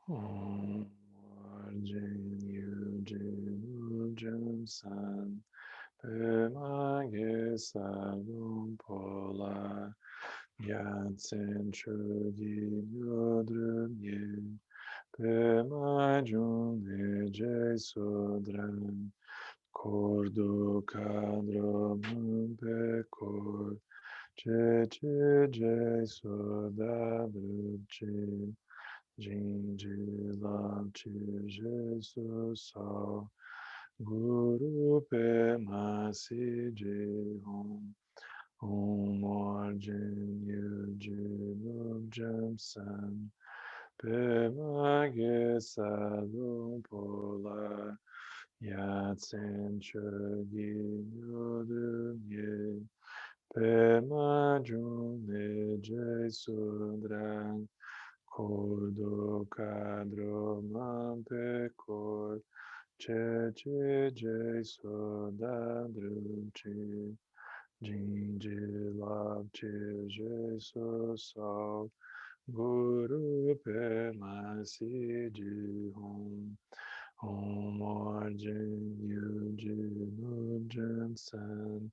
Om Jin Yu Jin Jam San Pema Ge Salum Pola Yatsen Chogi Yodrum Ye Pema Jun Je Sodran Kordo Kadro Mumpe Kor Che Je Sodadruchin Jinji Lam Chi Jesus Sao Guru Pe Masi Ji Hom Om Orjin Yu Jin Jam San Pe Mage Salum Pola Yatsen Chogi Yodum Ye Pe Majun Je Sudran Kodo Kadro Mampe Kor Che Je Sodadruchi Jinji Lab Je So Guru Pe Masi Ji Hom Om Orjin Yu Jin San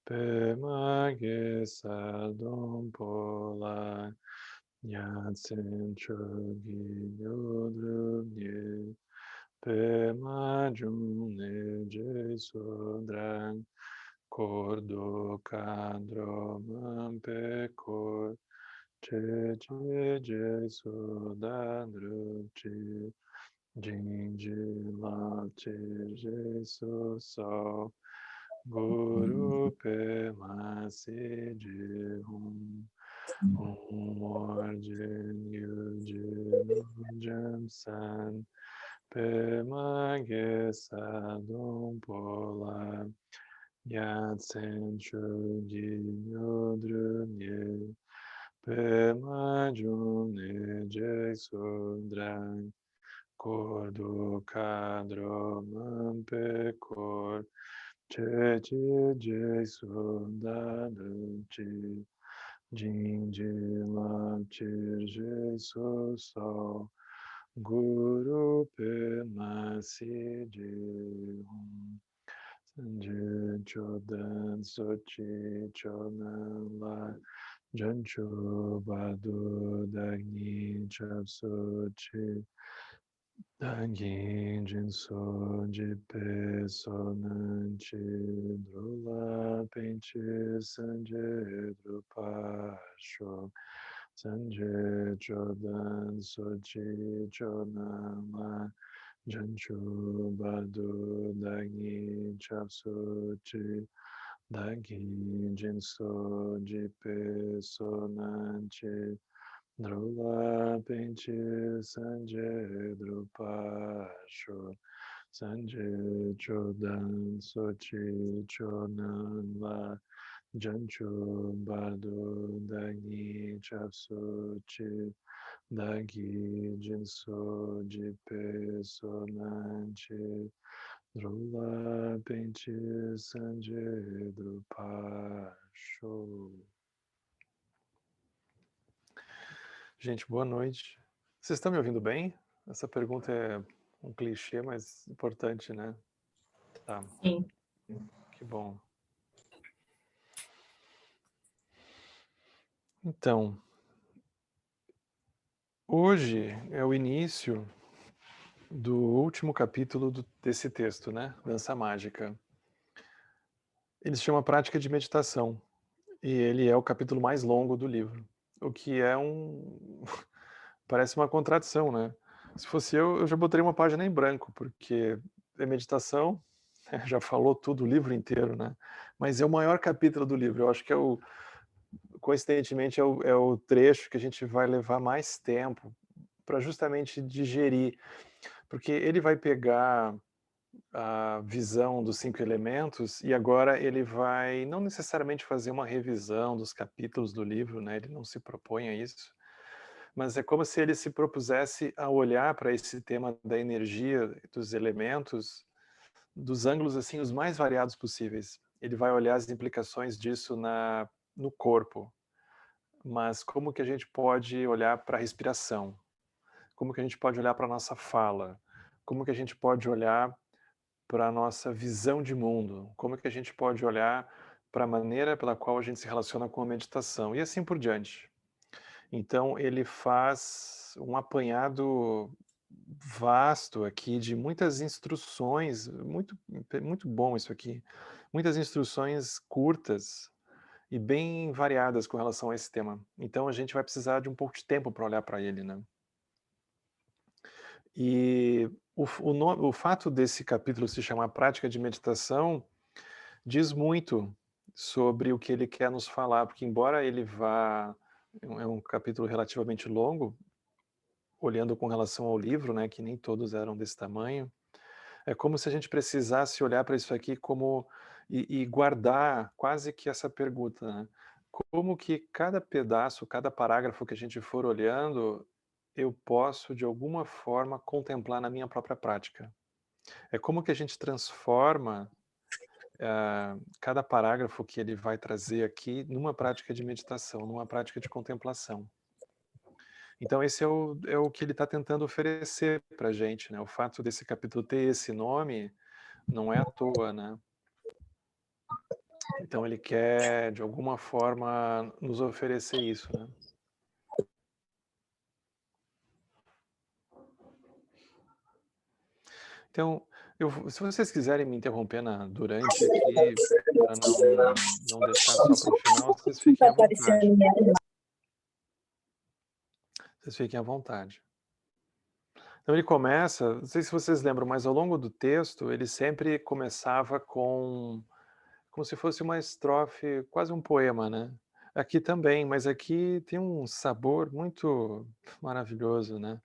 Pe Mage Sadom Pola Yatsen Chogi Yodrum Ye Pe Majun Je Sodran Kordo Kadro Mampe Kor Che Je Sodadruchi Jinji Lab Je So Guru Pe Masi Ji Hum Om Orjin Yu Jam San Pe Mage Sadom Pola Yatsen Chogi Yodrum Ye Pe Majun Je Sudran Kordo Kadro Mampe Kor Che Je Sodadruchi Jinji Lam Je So Guru Pe Masi Ji Hum Sanjay Chodan Sochi Chonan La Jancho Badu Dagni Chap Sochi Dagin Jinso Jipe Sonan Chidrula Pinchi Sanjay Drupa Shok Sanjay Chodan Sochi Chonama Janchu Badu Dagi Chapsuchi Dagi Jinso Jipe Sonanchi Drula Pinchi Sanjay Drupasho Sanjay Chodan Sochi Chonan La Jancho Badu Dagi Chapsuchi Dagi Jinso Jipe Sonanchi Drula Pinchi Sanjay Drupasho. Gente, boa noite. Vocês estão me ouvindo bem? Essa pergunta é um clichê, mas importante, né? Tá. Sim. Que bom. Então, hoje é o início do último capítulo desse texto, né? Dança Mágica. Ele se chama Prática de Meditação e ele é o capítulo mais longo do livro, o que é parece uma contradição, né? Se fosse eu já botaria uma página em branco, porque é meditação, já falou tudo o livro inteiro, né? Mas é o maior capítulo do livro, eu acho que coincidentemente, é o trecho que a gente vai levar mais tempo para justamente digerir, porque ele vai pegar a visão dos 5 elementos e agora ele vai não necessariamente fazer uma revisão dos capítulos do livro, né? Ele não se propõe a isso, mas é como se ele se propusesse a olhar para esse tema da energia dos elementos dos ângulos assim os mais variados possíveis. Ele vai olhar as implicações disso no corpo, mas como que a gente pode olhar para a respiração? como que a gente pode olhar para a nossa fala, como que a gente pode olhar para a nossa visão de mundo, como que a gente pode olhar para a maneira pela qual a gente se relaciona com a meditação, e assim por diante. Então ele faz um apanhado vasto aqui de muitas instruções, muito bom isso aqui, muitas instruções curtas e bem variadas com relação a esse tema. Então a gente vai precisar de um pouco de tempo para olhar para ele, né? E o fato desse capítulo se chamar Prática de Meditação diz muito sobre o que ele quer nos falar, porque embora ele vá... É um capítulo relativamente longo, olhando com relação ao livro, né, que nem todos eram desse tamanho, é como se a gente precisasse olhar para isso aqui como... E guardar quase que essa pergunta, né? Como que cada pedaço, cada parágrafo que a gente for olhando, eu posso, de alguma forma, contemplar na minha própria prática. É como que a gente transforma cada parágrafo que ele vai trazer aqui numa prática de meditação, numa prática de contemplação. Então esse é o que ele está tentando oferecer para a gente, né? O fato desse capítulo ter esse nome não é à toa, né? Então ele quer, de alguma forma, nos oferecer isso, né? Então, se vocês quiserem me interromper durante aqui, para não deixar só para o final, vocês fiquem à vontade. Vocês fiquem à vontade. Então ele começa, não sei se vocês lembram, mas ao longo do texto ele sempre começava como se fosse uma estrofe, quase um poema, né? Aqui também, mas aqui tem um sabor muito maravilhoso, né?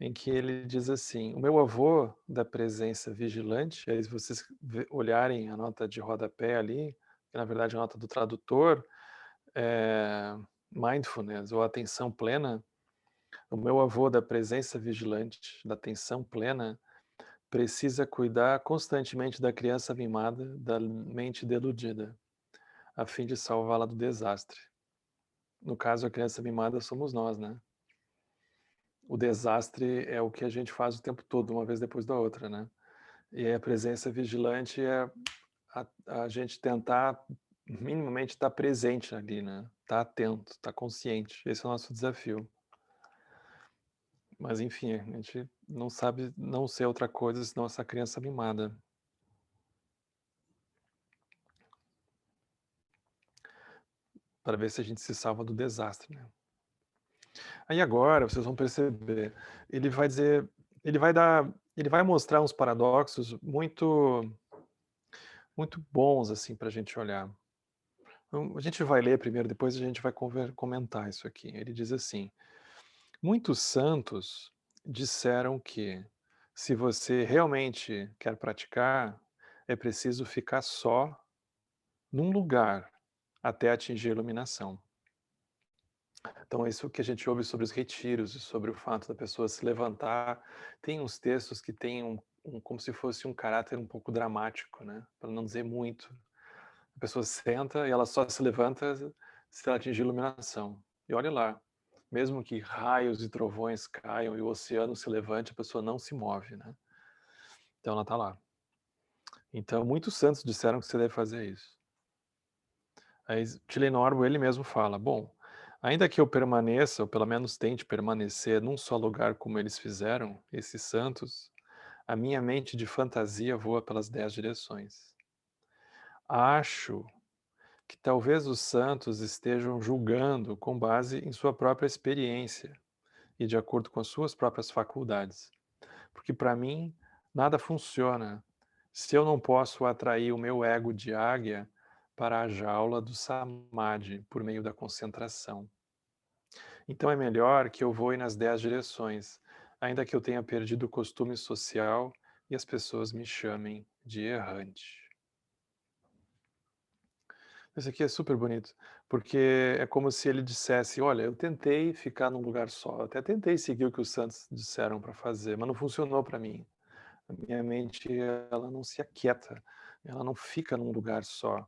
Em que ele diz assim: o meu avô da presença vigilante, aí se vocês olharem a nota de rodapé ali, que na verdade é a nota do tradutor, é mindfulness ou atenção plena. O meu avô da presença vigilante, da atenção plena, precisa cuidar constantemente da criança mimada, da mente deludida, a fim de salvá-la do desastre. No caso, a criança mimada somos nós, né? O desastre é o que a gente faz o tempo todo, uma vez depois da outra, né? E aí a presença vigilante é a gente tentar minimamente estar presente ali, né? Estar atento, estar consciente. Esse é o nosso desafio. Mas enfim, a gente não sabe não ser outra coisa senão essa criança mimada. Para ver se a gente se salva do desastre, né? Aí agora vocês vão perceber, ele vai dizer, ele vai mostrar uns paradoxos muito bons assim para a gente olhar. Então, a gente vai ler primeiro, depois a gente vai comentar isso aqui. Ele diz assim: muitos santos disseram que, se você realmente quer praticar, é preciso ficar só num lugar até atingir a iluminação. Então, isso que a gente ouve sobre os retiros e sobre o fato da pessoa se levantar, tem uns textos que têm como se fosse um caráter um pouco dramático, né? Para não dizer muito. A pessoa senta e ela só se levanta se ela atingir iluminação. E olha lá, mesmo que raios e trovões caiam e o oceano se levante, a pessoa não se move, né? Então ela está lá. Então muitos santos disseram que você deve fazer isso. Aí Tilly Norbo, ele mesmo fala: bom, ainda que eu permaneça, ou pelo menos tente permanecer num só lugar como eles fizeram, esses santos, a minha mente de fantasia voa pelas 10 direções. Acho que talvez os santos estejam julgando com base em sua própria experiência e de acordo com as suas próprias faculdades. Porque para mim, nada funciona se eu não posso atrair o meu ego de águia para a jaula do samadhi por meio da concentração. Então é melhor que eu voe nas 10 direções, ainda que eu tenha perdido o costume social e as pessoas me chamem de errante. Isso aqui é super bonito, porque é como se ele dissesse: olha, eu tentei ficar num lugar só, até tentei seguir o que os santos disseram para fazer, mas não funcionou para mim. A minha mente, ela não se aquieta, ela não fica num lugar só.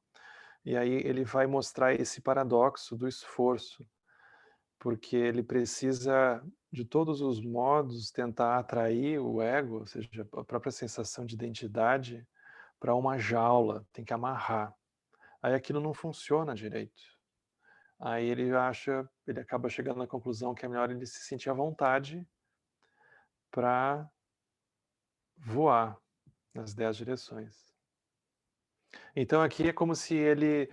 E aí ele vai mostrar esse paradoxo do esforço, porque ele precisa de todos os modos, tentar atrair o ego, ou seja, a própria sensação de identidade, para uma jaula, tem que amarrar. Aí aquilo não funciona direito. Aí ele acaba chegando na conclusão que é melhor ele se sentir à vontade para voar nas 10 direções. Então aqui é como se ele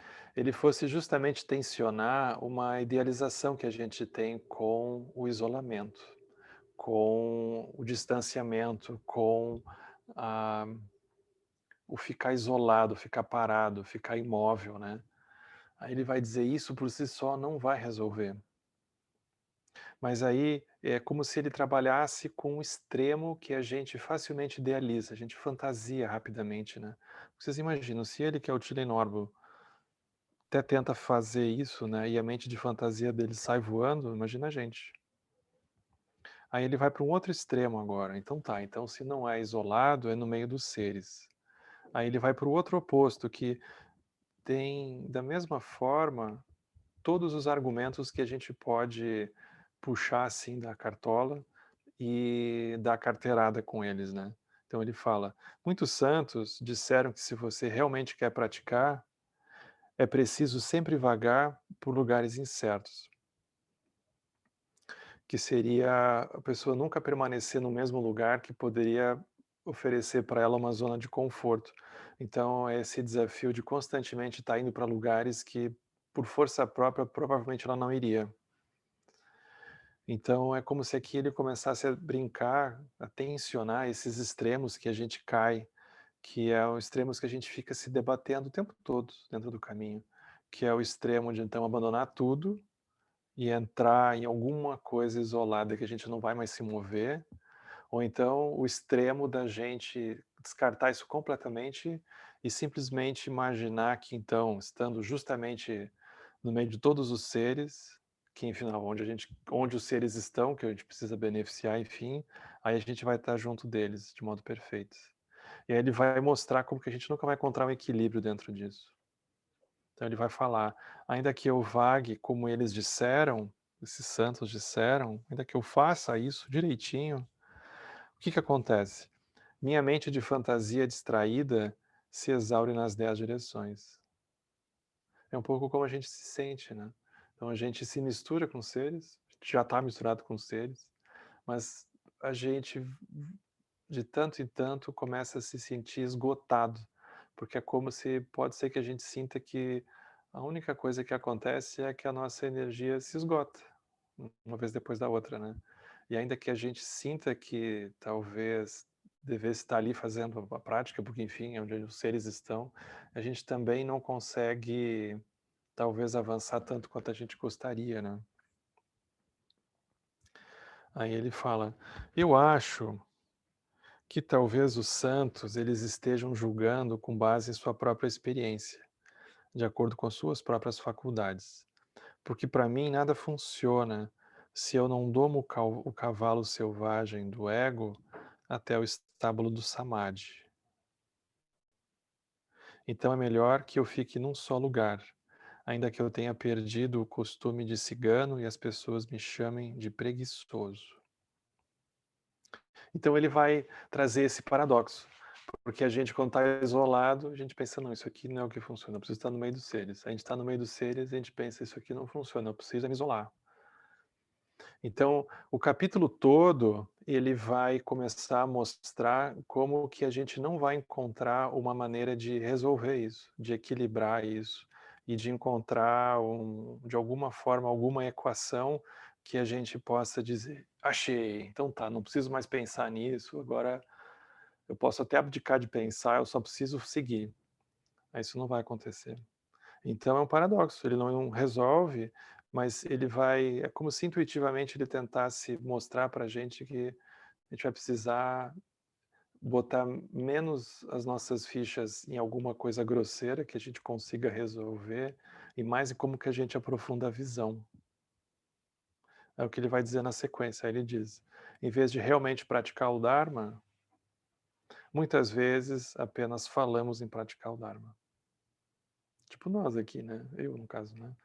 fosse justamente tensionar uma idealização que a gente tem com o isolamento, com o distanciamento, com a o ficar isolado, ficar parado, ficar imóvel, né. Aí ele vai dizer: "Isso por si só não vai resolver". Mas aí é como se ele trabalhasse com um extremo que a gente facilmente idealiza, a gente fantasia rapidamente, né. Vocês imaginam, se ele, que é o Tilenorbo, até tenta fazer isso, né, e a mente de fantasia dele sai voando, imagina a gente. Aí ele vai para um outro extremo agora, então tá, então se não é isolado, é no meio dos seres. Aí ele vai para o outro oposto, que tem, da mesma forma, todos os argumentos que a gente pode puxar, assim, da cartola e dar carteirada com eles, né. Então ele fala: "Muitos santos disseram que se você realmente quer praticar, é preciso sempre vagar por lugares incertos", que seria a pessoa nunca permanecer no mesmo lugar que poderia oferecer para ela uma zona de conforto. Então é esse desafio de constantemente estar indo para lugares que, por força própria, provavelmente ela não iria. Então é como se aqui ele começasse a brincar, a tensionar esses extremos que a gente cai, que é os extremos que a gente fica se debatendo o tempo todo dentro do caminho, que é o extremo de então abandonar tudo e entrar em alguma coisa isolada que a gente não vai mais se mover, ou então o extremo da gente descartar isso completamente e simplesmente imaginar que então, estando justamente no meio de todos os seres, que enfim, onde os seres estão, que a gente precisa beneficiar, enfim, aí a gente vai estar junto deles de modo perfeito. E aí ele vai mostrar como que a gente nunca vai encontrar um equilíbrio dentro disso. Então ele vai falar: "Ainda que eu vague como eles disseram, esses santos disseram, ainda que eu faça isso direitinho, o que que acontece? Minha mente de fantasia distraída se exaure nas 10 direções". É um pouco como a gente se sente, né. Então a gente se mistura com seres, a gente já está misturado com seres, mas a gente de tanto em tanto começa a se sentir esgotado, porque é como se pode ser que a gente sinta que a única coisa que acontece é que a nossa energia se esgota, uma vez depois da outra, né. E ainda que a gente sinta que talvez devesse estar ali fazendo a prática, porque enfim, é onde os seres estão, a gente também não consegue talvez avançar tanto quanto a gente gostaria, né. Aí ele fala: "Eu acho que talvez os santos eles estejam julgando com base em sua própria experiência, de acordo com as suas próprias faculdades. Porque para mim nada funciona se eu não domo o cavalo selvagem do ego até o estábulo do samadhi. Então é melhor que eu fique num só lugar, ainda que eu tenha perdido o costume de cigano e as pessoas me chamem de preguiçoso". Então ele vai trazer esse paradoxo, porque a gente quando está isolado, a gente pensa: "Não, isso aqui não é o que funciona, eu preciso estar no meio dos seres". A gente está no meio dos seres, e a gente pensa: "Isso aqui não funciona, eu preciso me isolar". Então, o capítulo todo, ele vai começar a mostrar como que a gente não vai encontrar uma maneira de resolver isso, de equilibrar isso, e de encontrar de alguma forma, alguma equação que a gente possa dizer: "Achei, então tá, não preciso mais pensar nisso, agora eu posso até abdicar de pensar, eu só preciso seguir". Aí isso não vai acontecer. Então é um paradoxo, ele não resolve, mas ele vai é como se intuitivamente ele tentasse mostrar para a gente que a gente vai precisar botar menos as nossas fichas em alguma coisa grosseira que a gente consiga resolver, e mais em como que a gente aprofunda a visão. É o que ele vai dizer na sequência, aí ele diz: "Em vez de realmente praticar o dharma, muitas vezes apenas falamos em praticar o dharma". Tipo nós aqui, né, eu no caso, né.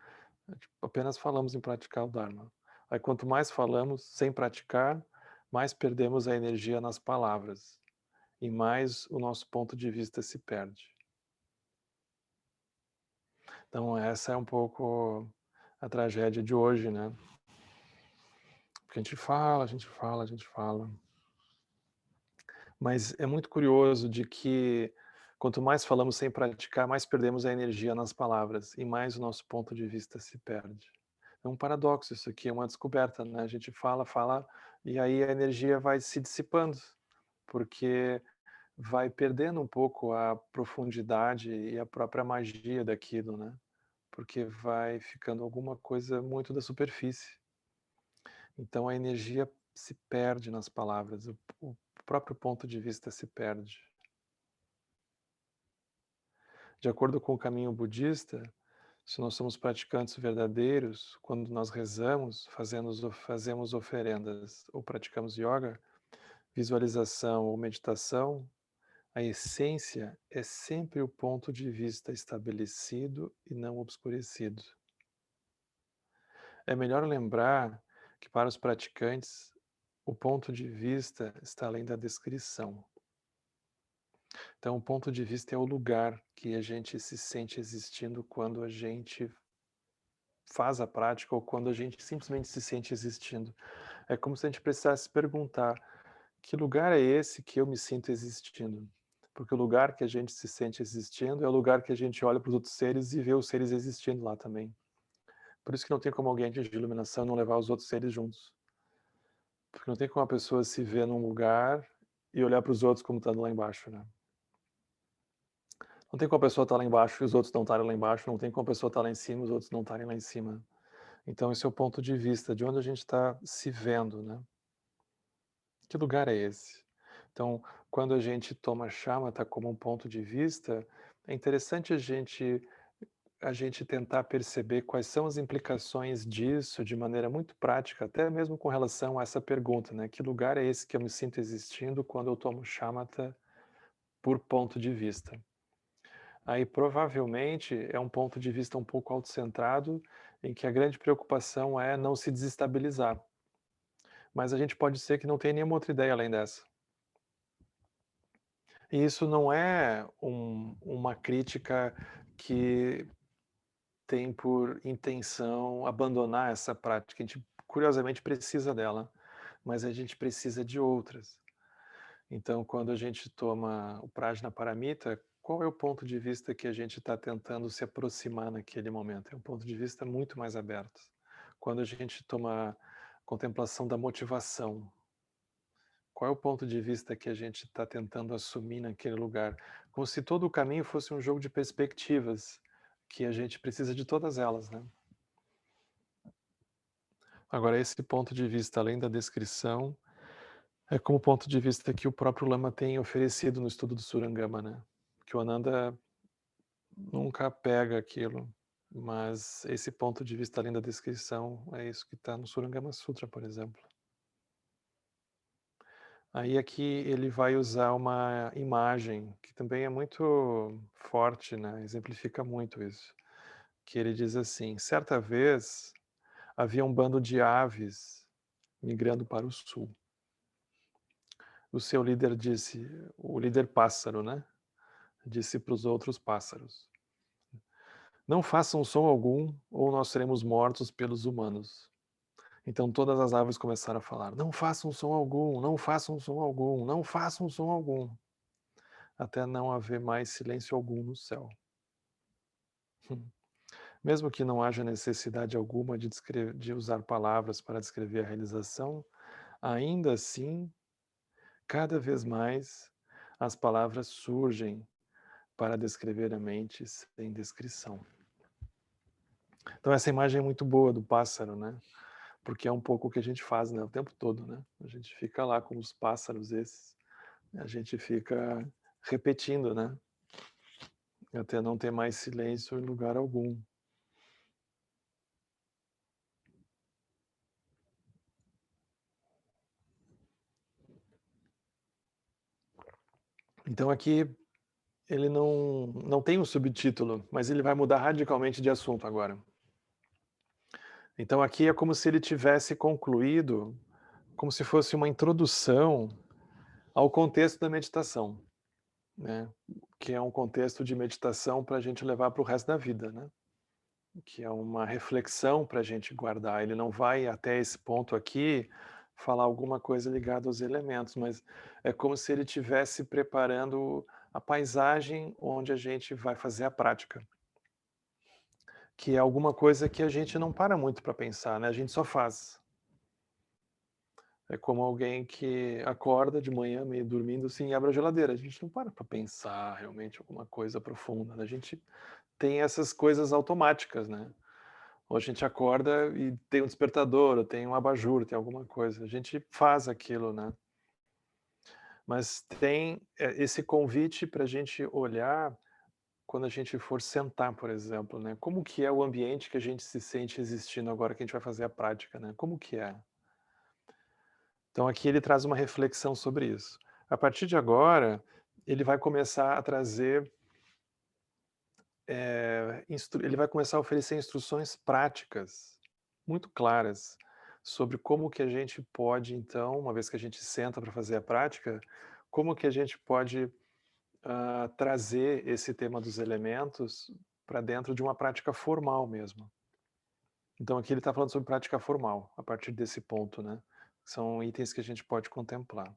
Tipo, apenas falamos em praticar o Dharma. Aí quanto mais falamos sem praticar, mais perdemos a energia nas palavras e mais o nosso ponto de vista se perde. Então essa é um pouco a tragédia de hoje, né? Porque a gente fala, a gente fala, a gente fala. Mas é muito curioso de que quanto mais falamos sem praticar, mais perdemos a energia nas palavras e mais o nosso ponto de vista se perde. É um paradoxo isso aqui, é uma descoberta, né? A gente fala, fala e aí a energia vai se dissipando, porque vai perdendo um pouco a profundidade e a própria magia daquilo, né? Porque vai ficando alguma coisa muito da superfície. Então a energia se perde nas palavras, o próprio ponto de vista se perde. De acordo com o caminho budista, se nós somos praticantes verdadeiros, quando nós rezamos, fazemos oferendas ou praticamos yoga, visualização ou meditação, a essência é sempre o ponto de vista estabelecido e não obscurecido. É melhor lembrar que para os praticantes, o ponto de vista está além da descrição. Então, o ponto de vista é o lugar que a gente se sente existindo quando a gente faz a prática ou quando a gente simplesmente se sente existindo. É como se a gente precisasse perguntar: que lugar é esse que eu me sinto existindo? Porque o lugar que a gente se sente existindo é o lugar que a gente olha para os outros seres e vê os seres existindo lá também. Por isso que não tem como alguém atingir iluminação e não levar os outros seres juntos. Porque não tem como a pessoa se ver num lugar e olhar para os outros como estando lá embaixo, né? Não tem como a pessoa estar lá embaixo e os outros não estarem lá embaixo, não tem como a pessoa estar lá em cima e os outros não estarem lá em cima. Então esse é o ponto de vista, de onde a gente está se vendo, né? Que lugar é esse? Então, quando a gente toma shamatha como um ponto de vista, é interessante a gente tentar perceber quais são as implicações disso de maneira muito prática, até mesmo com relação a essa pergunta, né? Que lugar é esse que eu me sinto existindo quando eu tomo shamatha por ponto de vista? Aí provavelmente é um ponto de vista um pouco autocentrado, em que a grande preocupação é não se desestabilizar. Mas a gente pode ser que não tenha nenhuma outra ideia além dessa. E isso não é uma crítica que tem por intenção abandonar essa prática. A gente, curiosamente, precisa dela, mas a gente precisa de outras. Então, quando a gente toma o Prajnaparamita, qual é o ponto de vista que a gente está tentando se aproximar naquele momento? É um ponto de vista muito mais aberto. Quando a gente toma contemplação da motivação, qual é o ponto de vista que a gente está tentando assumir naquele lugar? Como se todo o caminho fosse um jogo de perspectivas, que a gente precisa de todas elas, né? Agora, esse ponto de vista, além da descrição, é como ponto de vista que o próprio Lama tem oferecido no estudo do Surangama, né? Que o Ananda nunca pega aquilo, mas esse ponto de vista além da descrição é isso que está no Surangama Sutra, por exemplo. Aí aqui ele vai usar uma imagem que também é muito forte, né? Exemplifica muito isso. Que ele diz assim: certa vez havia um bando de aves migrando para o sul. O seu líder disse, o líder pássaro, né? Disse para os outros pássaros: não façam som algum ou nós seremos mortos pelos humanos. Então todas as aves começaram a falar: não façam som algum, não façam som algum, não façam som algum, até não haver mais silêncio algum no céu. Mesmo que não haja necessidade alguma de usar palavras para descrever a realização, ainda assim, cada vez mais, as palavras surgem para descrever a mente sem descrição. Então essa imagem é muito boa do pássaro, né? Porque é um pouco o que a gente faz, né? O tempo todo, né? A gente fica lá com os pássaros esses, a gente fica repetindo, né? Até não ter mais silêncio em lugar algum. Então aqui ele não tem um subtítulo, mas ele vai mudar radicalmente de assunto agora. Então aqui é como se ele tivesse concluído, como se fosse uma introdução ao contexto da meditação, né, que é um contexto de meditação para a gente levar para o resto da vida, né, que é uma reflexão para a gente guardar. Ele não vai até esse ponto aqui falar alguma coisa ligada aos elementos, mas é como se ele estivesse preparando a paisagem onde a gente vai fazer a prática, que é alguma coisa que a gente não para muito para pensar, né, a gente só faz. É como alguém que acorda de manhã meio dormindo, assim, e abre a geladeira. A gente não para pensar realmente alguma coisa profunda, né, a gente tem essas coisas automáticas, né. Ou a gente acorda e tem um despertador, ou tem um abajur, tem alguma coisa, a gente faz aquilo, né. Mas tem, esse convite para a gente olhar quando a gente for sentar, por exemplo, né, como que é o ambiente que a gente se sente existindo agora que a gente vai fazer a prática, né, como que é? Então aqui ele traz uma reflexão sobre isso. A partir de agora, ele vai começar a trazer, ele vai começar a oferecer instruções práticas, muito claras, sobre como que a gente pode então, uma vez que a gente senta para fazer a prática, como que a gente pode, trazer esse tema dos elementos para dentro de uma prática formal mesmo. Então aqui ele está falando sobre prática formal, a partir desse ponto, né, são itens que a gente pode contemplar.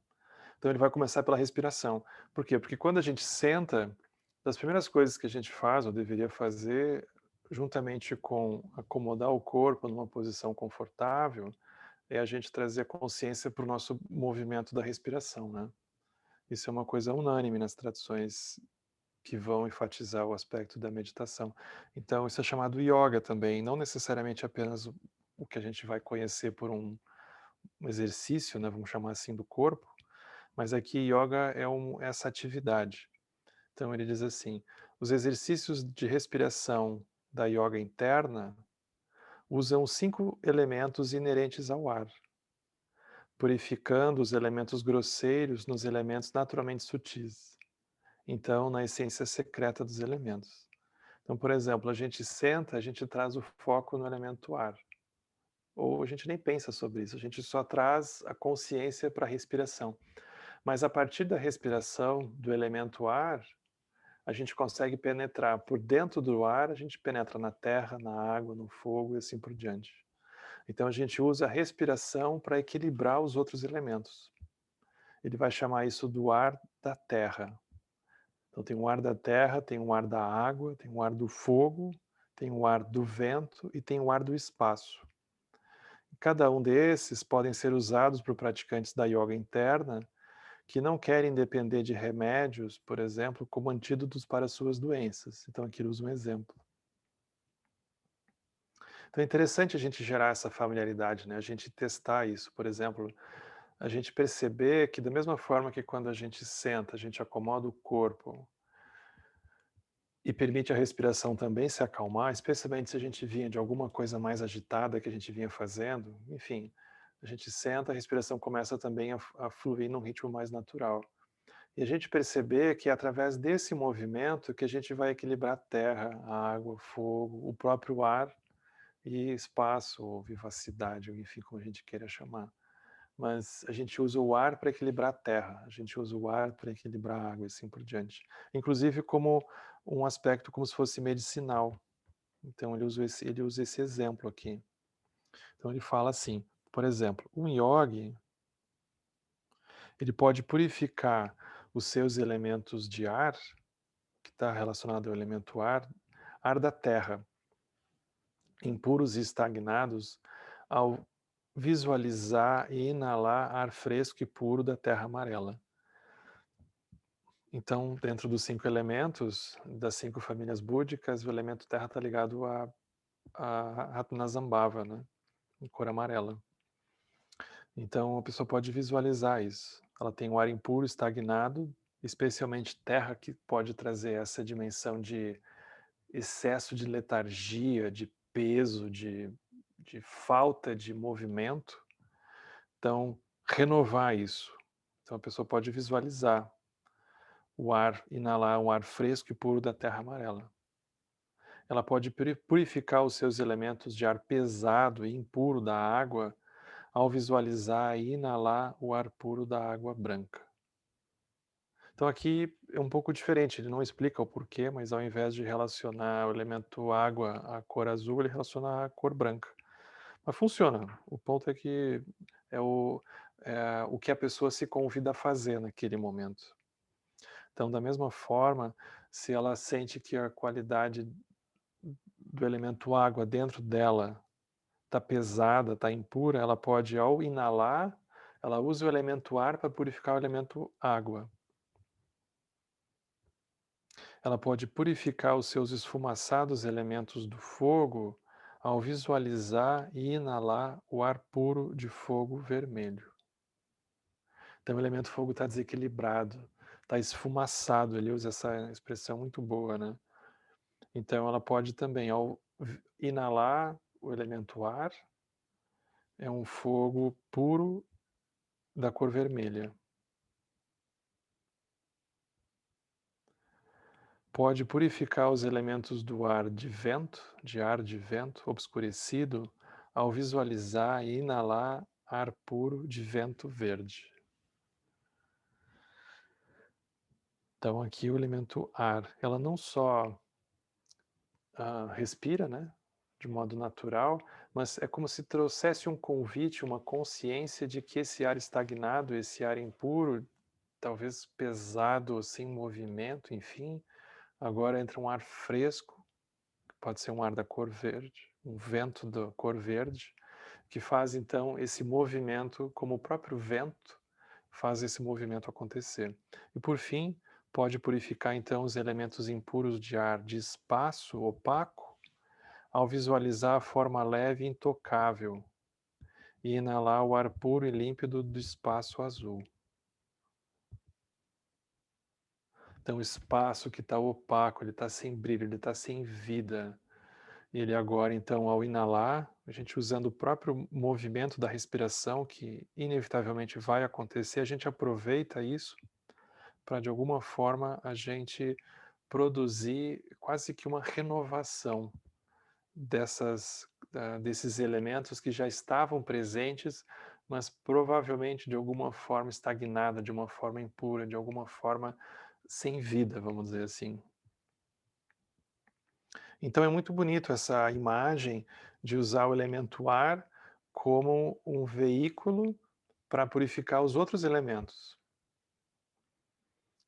Então ele vai começar pela respiração. Por quê? Porque quando a gente senta, das primeiras coisas que a gente faz, ou deveria fazer, juntamente com acomodar o corpo numa posição confortável, é a gente trazer a consciência para o nosso movimento da respiração, né. Isso é uma coisa unânime nas tradições que vão enfatizar o aspecto da meditação. Então isso é chamado ioga também, não necessariamente apenas o que a gente vai conhecer por um exercício, né, vamos chamar assim, do corpo, mas aqui yoga é essa atividade. Então ele diz assim: os exercícios de respiração da yoga interna usam 5 elementos inerentes ao ar, purificando os elementos grosseiros nos elementos naturalmente sutis, então na essência secreta dos elementos. Então, por exemplo, a gente senta, a gente traz o foco no elemento ar, ou a gente nem pensa sobre isso, a gente só traz a consciência para a respiração. Mas a partir da respiração do elemento ar, a gente consegue penetrar por dentro do ar, a gente penetra na terra, na água, no fogo e assim por diante. Então a gente usa a respiração para equilibrar os outros elementos. Ele vai chamar isso do ar da terra. Então tem o ar da terra, tem o ar da água, tem o ar do fogo, tem o ar do vento e tem o ar do espaço. Cada um desses podem ser usados por praticantes da yoga interna que não querem depender de remédios, por exemplo, como antídotos para suas doenças. Então aqui ele usa um exemplo. Então é interessante a gente gerar essa familiaridade, né, a gente testar isso, por exemplo, a gente perceber que da mesma forma que quando a gente senta, a gente acomoda o corpo e permite a respiração também se acalmar, especialmente se a gente vinha de alguma coisa mais agitada que a gente vinha fazendo, enfim, a gente senta, a respiração começa também a fluir num ritmo mais natural. E a gente perceber que é através desse movimento que a gente vai equilibrar a terra, a água, o fogo, o próprio ar e espaço, ou vivacidade, ou enfim, como a gente queira chamar. Mas a gente usa o ar para equilibrar a terra, a gente usa o ar para equilibrar a água e assim por diante. Inclusive como um aspecto como se fosse medicinal. Então ele usa esse exemplo aqui. Então ele fala assim, por exemplo, um yogi, ele pode purificar os seus elementos de ar, que está relacionado ao elemento ar, ar da terra, impuros e estagnados, ao visualizar e inalar ar fresco e puro da terra amarela. Então, dentro dos 5 elementos, das 5 famílias búdicas, o elemento terra está ligado a Ratnasambhava, né? Em cor amarela. Então, a pessoa pode visualizar isso. Ela tem um ar impuro, estagnado, especialmente terra, que pode trazer essa dimensão de excesso de letargia, de peso, de falta de movimento. Então, renovar isso. Então, a pessoa pode visualizar o ar, inalar um ar fresco e puro da terra amarela. Ela pode purificar os seus elementos de ar pesado e impuro da água ao visualizar e inalar o ar puro da água branca. Então aqui é um pouco diferente, ele não explica o porquê, mas ao invés de relacionar o elemento água à cor azul, ele relaciona à cor branca. Mas funciona. O ponto é que é o que a pessoa se convida a fazer naquele momento. Então, da mesma forma, se ela sente que a qualidade do elemento água dentro dela está pesada, está impura, ela pode, ao inalar, ela usa o elemento ar para purificar o elemento água. Ela pode purificar os seus esfumaçados elementos do fogo ao visualizar e inalar o ar puro de fogo vermelho. Então o elemento fogo está desequilibrado, está esfumaçado, ele usa essa expressão muito boa, né? Então ela pode também, ao inalar o elemento ar, é um fogo puro da cor vermelha. Pode purificar os elementos do ar de vento obscurecido, ao visualizar e inalar ar puro de vento verde. Então aqui o elemento ar, ela não só respira, né, de modo natural, mas é como se trouxesse um convite, uma consciência de que esse ar estagnado, esse ar impuro, talvez pesado, sem movimento, enfim, agora entra um ar fresco, que pode ser um ar da cor verde, um vento da cor verde, que faz então esse movimento, como o próprio vento faz esse movimento acontecer. E por fim, pode purificar então os elementos impuros de ar de espaço opaco, ao visualizar a forma leve e intocável, e inalar o ar puro e límpido do espaço azul. Então, o espaço que está opaco, ele está sem brilho, ele está sem vida. E ele agora, então, ao inalar, a gente usando o próprio movimento da respiração, que inevitavelmente vai acontecer, a gente aproveita isso para, de alguma forma, a gente produzir quase que uma renovação desses elementos que já estavam presentes, mas provavelmente de alguma forma estagnada, de uma forma impura, de alguma forma sem vida, vamos dizer assim. Então é muito bonito essa imagem de usar o elemento ar como um veículo para purificar os outros elementos.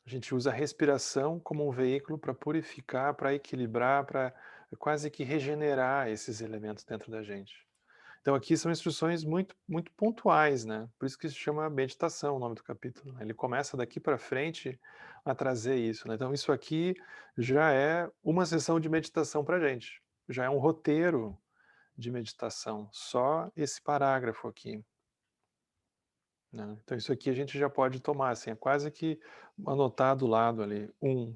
A gente usa a respiração como um veículo para purificar, para equilibrar, para quase que regenerar esses elementos dentro da gente. Então aqui são instruções muito, muito pontuais, né? Por isso que se chama meditação o nome do capítulo, né? Ele começa daqui para frente a trazer isso, né? Então isso aqui já é uma sessão de meditação para a gente, já é um roteiro de meditação, só esse parágrafo aqui, né? Então isso aqui a gente já pode tomar, assim, é quase que anotar do lado ali,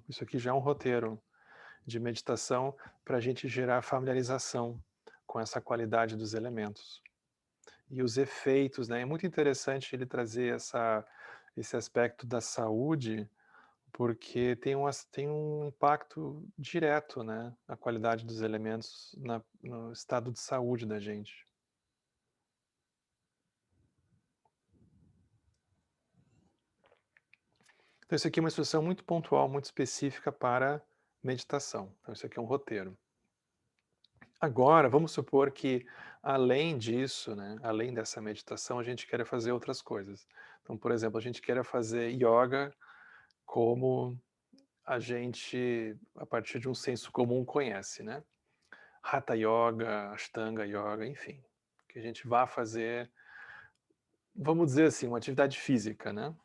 isso aqui já é um roteiro de meditação para a gente gerar familiarização com essa qualidade dos elementos. E os efeitos, né? É muito interessante ele trazer esse aspecto da saúde, porque tem um impacto direto, né, na qualidade dos elementos, no estado de saúde da gente. Então isso aqui é uma instrução muito pontual, muito específica para meditação. Então isso aqui é um roteiro. Agora, vamos supor que além disso, né, além dessa meditação, a gente queira fazer outras coisas. Então, por exemplo, a gente queira fazer yoga como a gente, a partir de um senso comum, conhece, né? Hatha Yoga, Ashtanga Yoga, enfim. Que a gente vá fazer, vamos dizer assim, uma atividade física, né?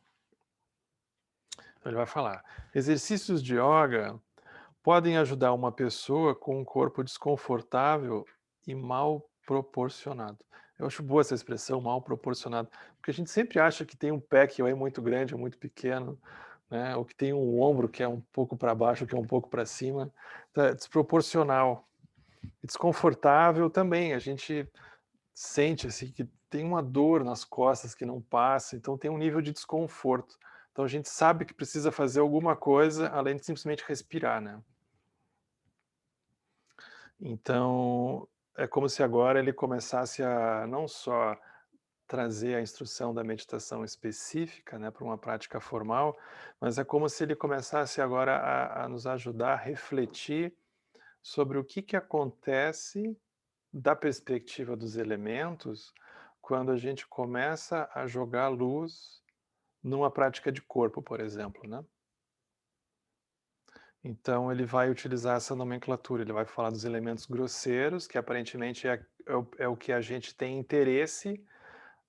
Então ele vai falar, exercícios de yoga podem ajudar uma pessoa com um corpo desconfortável e mal proporcionado. Eu acho boa essa expressão, mal proporcionado, porque a gente sempre acha que tem um pé que é muito grande ou muito pequeno, né? Ou que tem um ombro que é um pouco para baixo, que é um pouco para cima. Então, é desproporcional. E desconfortável também, a gente sente assim, que tem uma dor nas costas que não passa, então tem um nível de desconforto. Então a gente sabe que precisa fazer alguma coisa além de simplesmente respirar, né? Então, é como se agora ele começasse a não só trazer a instrução da meditação específica, né, para uma prática formal, mas é como se ele começasse agora a nos ajudar a refletir sobre o que acontece da perspectiva dos elementos quando a gente começa a jogar luz numa prática de corpo, por exemplo, né. Então ele vai utilizar essa nomenclatura, ele vai falar dos elementos grosseiros, que aparentemente é o que a gente tem interesse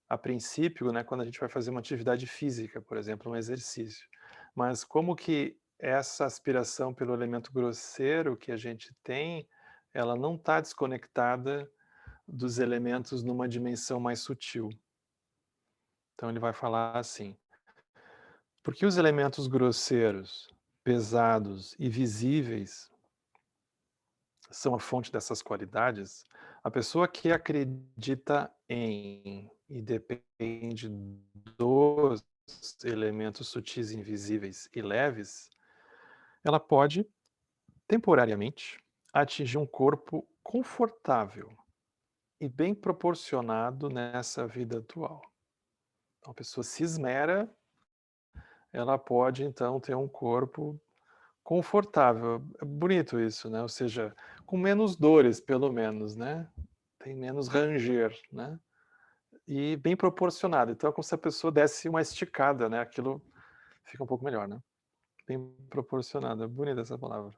a princípio, né, quando a gente vai fazer uma atividade física, por exemplo, um exercício. Mas como que essa aspiração pelo elemento grosseiro que a gente tem, ela não está desconectada dos elementos numa dimensão mais sutil. Então ele vai falar assim: porque os elementos grosseiros, pesados e visíveis são a fonte dessas qualidades, a pessoa que acredita em e depende dos elementos sutis, invisíveis e leves, ela pode, temporariamente, atingir um corpo confortável e bem proporcionado nessa vida atual. Então, a pessoa se esmera, ela pode então ter um corpo confortável. É bonito isso, né? Ou seja, com menos dores, pelo menos, né? Tem menos ranger, né? E bem proporcionado. Então é como se a pessoa desse uma esticada, né? Aquilo fica um pouco melhor, né? Bem proporcionado. É bonita essa palavra.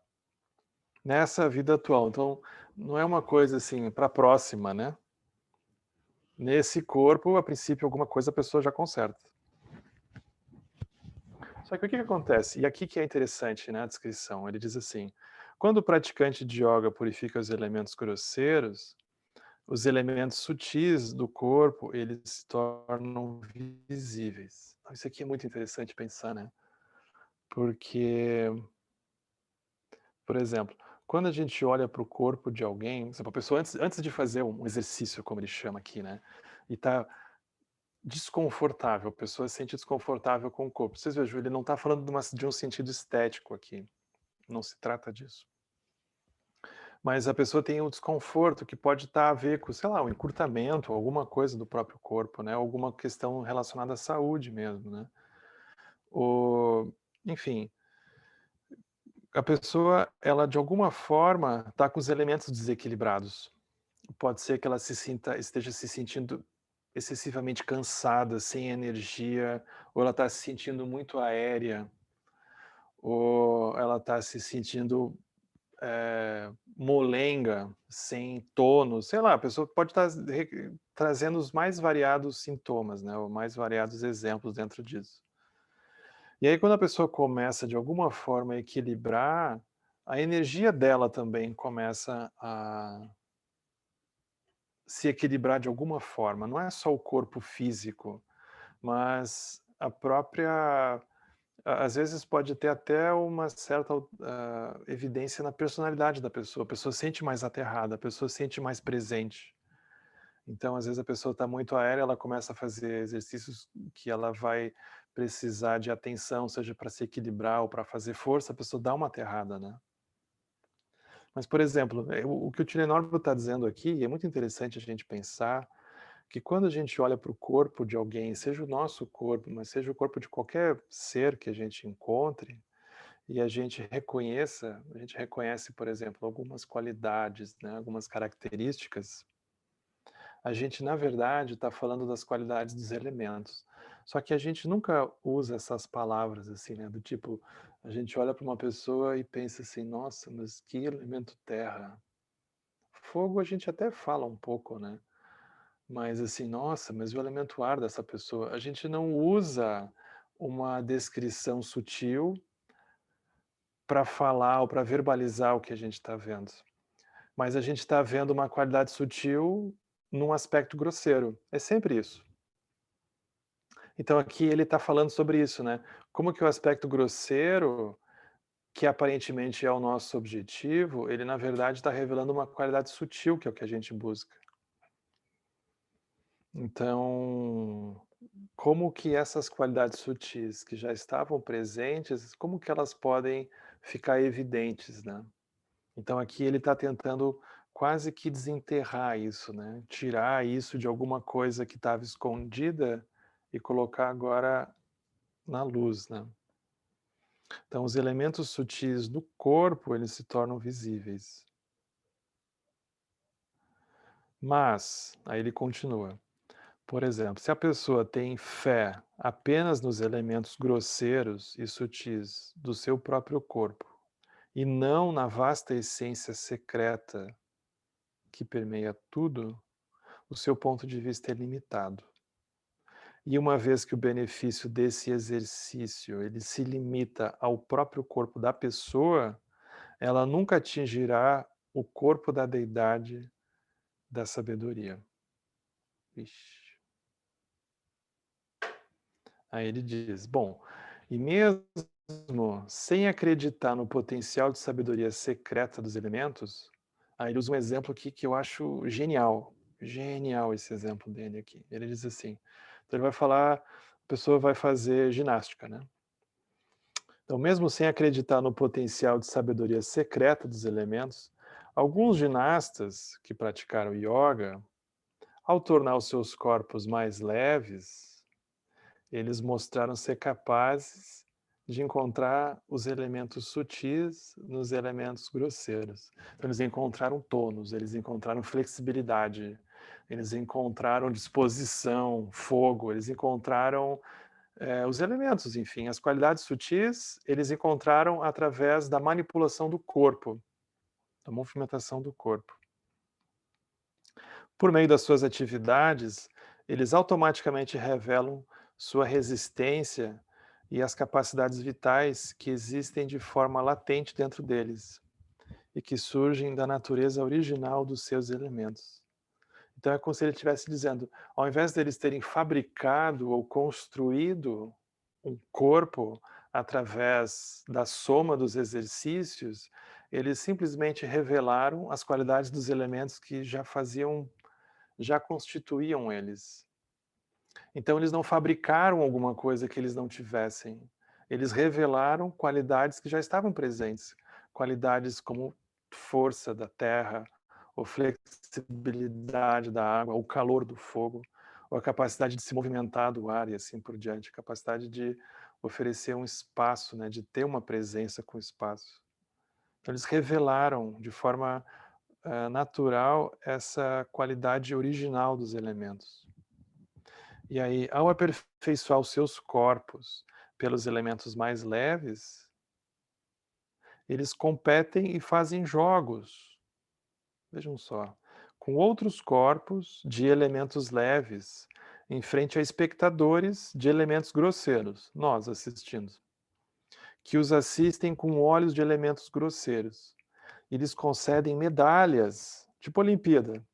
Nessa vida atual. Então, não é uma coisa assim para a próxima, né? Nesse corpo, a princípio, alguma coisa a pessoa já conserta. Só que o que acontece? E aqui que é interessante, né, a descrição. Ele diz assim: quando o praticante de yoga purifica os elementos grosseiros, os elementos sutis do corpo, eles se tornam visíveis. Então, isso aqui é muito interessante pensar, né? Porque, por exemplo, quando a gente olha para o corpo de alguém, por exemplo, a pessoa antes de fazer um exercício, como ele chama aqui, né? E tá desconfortável, a pessoa se sente desconfortável com o corpo. Vocês vejam, ele não está falando de um sentido estético aqui. Não se trata disso. Mas a pessoa tem um desconforto que pode estar a ver com, sei lá, um encurtamento, alguma coisa do próprio corpo, né? Alguma questão relacionada à saúde mesmo, né? Ou, enfim, a pessoa, ela de alguma forma está com os elementos desequilibrados. Pode ser que ela esteja se sentindo excessivamente cansada, sem energia, ou ela está se sentindo muito aérea, ou ela está se sentindo molenga, sem tono, sei lá, a pessoa pode estar trazendo os mais variados sintomas, né, ou mais variados exemplos dentro disso. E aí quando a pessoa começa de alguma forma a equilibrar, a energia dela também começa a se equilibrar de alguma forma, não é só o corpo físico, mas a própria às vezes pode ter até uma certa evidência na personalidade da pessoa. A pessoa se sente mais aterrada, a pessoa se sente mais presente. Então, às vezes, a pessoa está muito aérea, ela começa a fazer exercícios que ela vai precisar de atenção, seja para se equilibrar ou para fazer força, a pessoa dá uma aterrada, né? Mas, por exemplo, o que o Tilenórbio está dizendo aqui, e é muito interessante a gente pensar, que quando a gente olha para o corpo de alguém, seja o nosso corpo, mas seja o corpo de qualquer ser que a gente encontre, e a gente reconhece, por exemplo, algumas qualidades, né, algumas características, a gente, na verdade, está falando das qualidades dos elementos. Só que a gente nunca usa essas palavras assim, né, do tipo, a gente olha para uma pessoa e pensa assim, nossa, mas que elemento terra. Fogo a gente até fala um pouco, né? Mas assim, nossa, mas o elemento ar dessa pessoa, a gente não usa uma descrição sutil para falar ou para verbalizar o que a gente está vendo. Mas a gente está vendo uma qualidade sutil num aspecto grosseiro. É sempre isso. Então aqui ele está falando sobre isso, né? Como que o aspecto grosseiro, que aparentemente é o nosso objetivo, ele na verdade está revelando uma qualidade sutil, que é o que a gente busca. Então, como que essas qualidades sutis que já estavam presentes, como que elas podem ficar evidentes, né? Então aqui ele está tentando quase que desenterrar isso, né? Tirar isso de alguma coisa que estava escondida e colocar agora na luz, né? Então, os elementos sutis do corpo, eles se tornam visíveis. Mas, aí ele continua, por exemplo, se a pessoa tem fé apenas nos elementos grosseiros e sutis do seu próprio corpo, e não na vasta essência secreta que permeia tudo, o seu ponto de vista é limitado. E uma vez que o benefício desse exercício ele se limita ao próprio corpo da pessoa, ela nunca atingirá o corpo da deidade da sabedoria. Ixi. Aí ele diz: bom, e mesmo sem acreditar no potencial de sabedoria secreta dos elementos, aí ele usa um exemplo aqui que eu acho genial. Genial esse exemplo dele aqui. Ele diz assim: então ele vai falar, a pessoa vai fazer ginástica, né? Então, mesmo sem acreditar no potencial de sabedoria secreta dos elementos, alguns ginastas que praticaram yoga, ao tornar os seus corpos mais leves, eles mostraram ser capazes de encontrar os elementos sutis nos elementos grosseiros. Então, eles encontraram tônus, eles encontraram flexibilidade, eles encontraram disposição, fogo, eles encontraram os elementos, enfim, as qualidades sutis, eles encontraram através da manipulação do corpo, da movimentação do corpo. Por meio das suas atividades, eles automaticamente revelam sua resistência e as capacidades vitais que existem de forma latente dentro deles e que surgem da natureza original dos seus elementos. Então é como se ele estivesse dizendo, ao invés deles terem fabricado ou construído um corpo através da soma dos exercícios, eles simplesmente revelaram as qualidades dos elementos que já constituíam eles. Então eles não fabricaram alguma coisa que eles não tivessem. Eles revelaram qualidades que já estavam presentes, qualidades como força da terra, ou flexibilidade da água, o calor do fogo, ou a capacidade de se movimentar do ar e assim por diante, a capacidade de oferecer um espaço, né, de ter uma presença com o espaço. Então, eles revelaram de forma natural essa qualidade original dos elementos. E aí, ao aperfeiçoar os seus corpos pelos elementos mais leves, eles competem e fazem jogos. Vejam só, com outros corpos de elementos leves, em frente a espectadores de elementos grosseiros, nós assistindo, que os assistem com olhos de elementos grosseiros. E lhes concedem medalhas, tipo Olimpíada,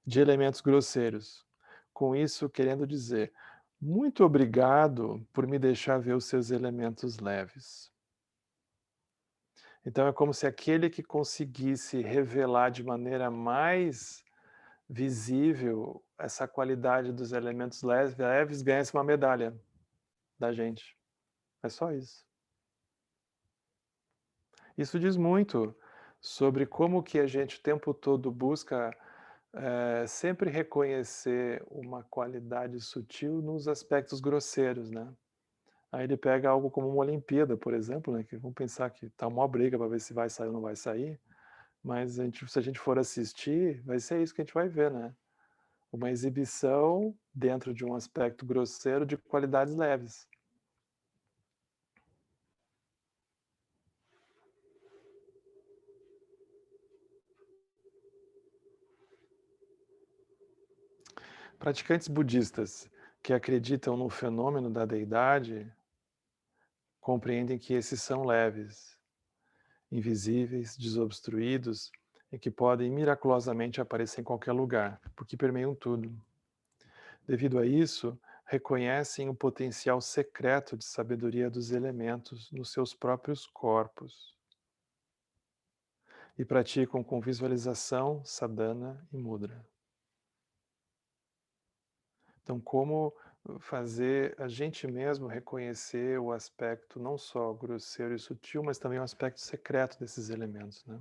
de elementos grosseiros. Com isso, querendo dizer, muito obrigado por me deixar ver os seus elementos leves. Então é como se aquele que conseguisse revelar de maneira mais visível essa qualidade dos elementos leves ganhasse uma medalha da gente. É só isso. Isso diz muito sobre como que a gente o tempo todo busca sempre reconhecer uma qualidade sutil nos aspectos grosseiros, né? Aí ele pega algo como uma Olimpíada, por exemplo, né? Que vamos pensar que tá uma briga para ver se vai sair ou não vai sair, mas se a gente for assistir, vai ser isso que a gente vai ver, né? Uma exibição dentro de um aspecto grosseiro de qualidades leves. Praticantes budistas que acreditam no fenômeno da deidade compreendem que esses são leves, invisíveis, desobstruídos e que podem miraculosamente aparecer em qualquer lugar, porque permeiam tudo. Devido a isso, reconhecem o potencial secreto de sabedoria dos elementos nos seus próprios corpos e praticam com visualização, sadhana e mudra. Então, como fazer a gente mesmo reconhecer o aspecto não só grosseiro e sutil, mas também o aspecto secreto desses elementos, né?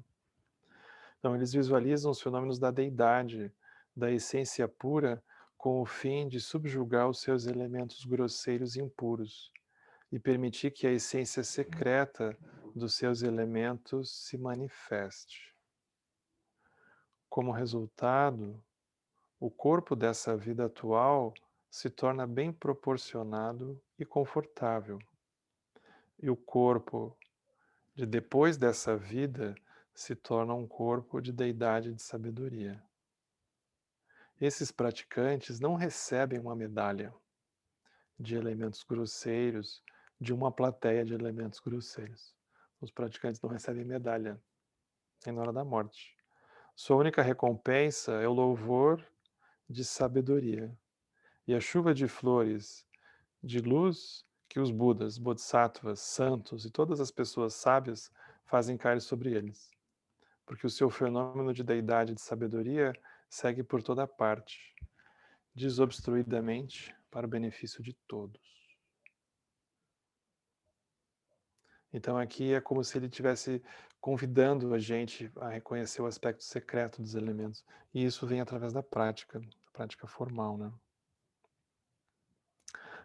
Então, eles visualizam os fenômenos da deidade, da essência pura, com o fim de subjugar os seus elementos grosseiros e impuros e permitir que a essência secreta dos seus elementos se manifeste. Como resultado, o corpo dessa vida atual se torna bem proporcionado e confortável. E o corpo de depois dessa vida se torna um corpo de deidade e de sabedoria. Esses praticantes não recebem uma medalha de elementos grosseiros de uma plateia de elementos grosseiros. Os praticantes não recebem medalha nem na hora da morte. Sua única recompensa é o louvor de sabedoria e a chuva de flores de luz que os Budas, Bodhisattvas, santos e todas as pessoas sábias fazem cair sobre eles, porque o seu fenômeno de deidade e de sabedoria segue por toda parte, desobstruidamente, para o benefício de todos. Então aqui é como se ele estivesse convidando a gente a reconhecer o aspecto secreto dos elementos. E isso vem através da prática formal, né?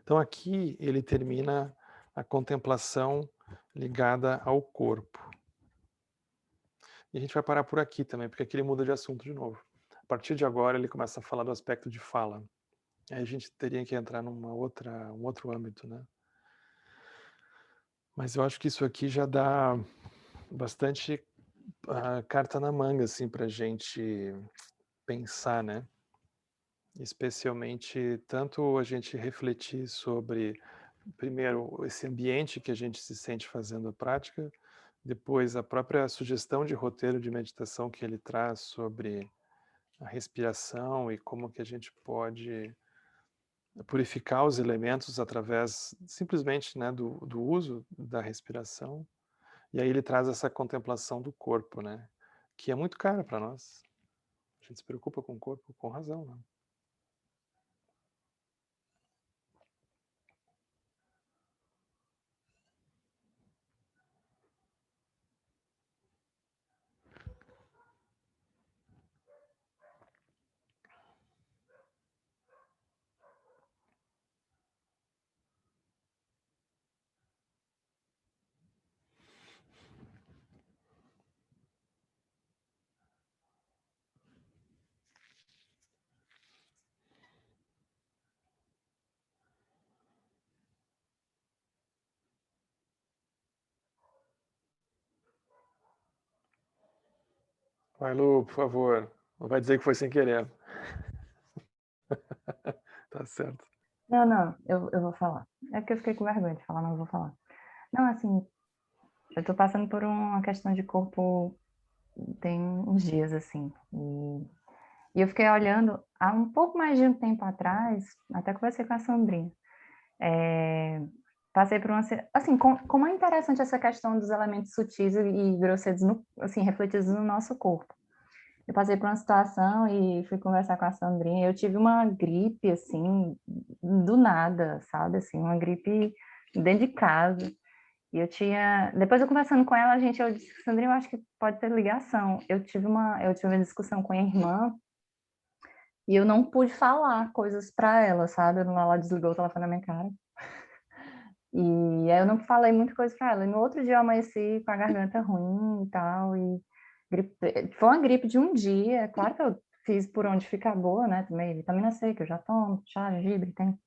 Então aqui ele termina a contemplação ligada ao corpo. E a gente vai parar por aqui também, porque aqui ele muda de assunto de novo. A partir de agora ele começa a falar do aspecto de fala. Aí a gente teria que entrar um outro âmbito, né? Mas eu acho que isso aqui já dá bastante carta na manga, assim, para a gente pensar, né? Especialmente tanto a gente refletir sobre, primeiro, esse ambiente que a gente se sente fazendo a prática, depois a própria sugestão de roteiro de meditação que ele traz sobre a respiração e como que a gente pode purificar os elementos através simplesmente, né, do uso da respiração. E aí ele traz essa contemplação do corpo, né, que é muito cara para nós. A gente se preocupa com o corpo com razão, né? Vai, Lu, por favor. Não vai dizer que foi sem querer. Tá certo. Não, eu vou falar. É que eu fiquei com vergonha de falar, mas eu vou falar. Não, assim, eu tô passando por uma questão de corpo tem uns dias, assim. E eu fiquei olhando, há um pouco mais de um tempo atrás, até conversei com a Sandrinha, passei por uma... Assim, como é interessante essa questão dos elementos sutis e grosseiros, assim, refletidos no nosso corpo. Eu passei por uma situação e fui conversar com a Sandrinha. Eu tive uma gripe, assim, do nada, sabe? Assim, uma gripe dentro de casa. E eu tinha... Depois eu conversando com ela, eu disse, Sandrinha, eu acho que pode ter ligação. Eu tive uma discussão com a irmã e eu não pude falar coisas para ela, sabe? Ela desligou o telefone na minha cara. E aí eu não falei muita coisa para ela. E no outro dia eu amanheci com a garganta ruim e tal, e foi uma gripe de um dia. Claro que eu fiz por onde ficar boa, né? Tomei vitamina C, que eu já tomo, chá, gengibre, tem.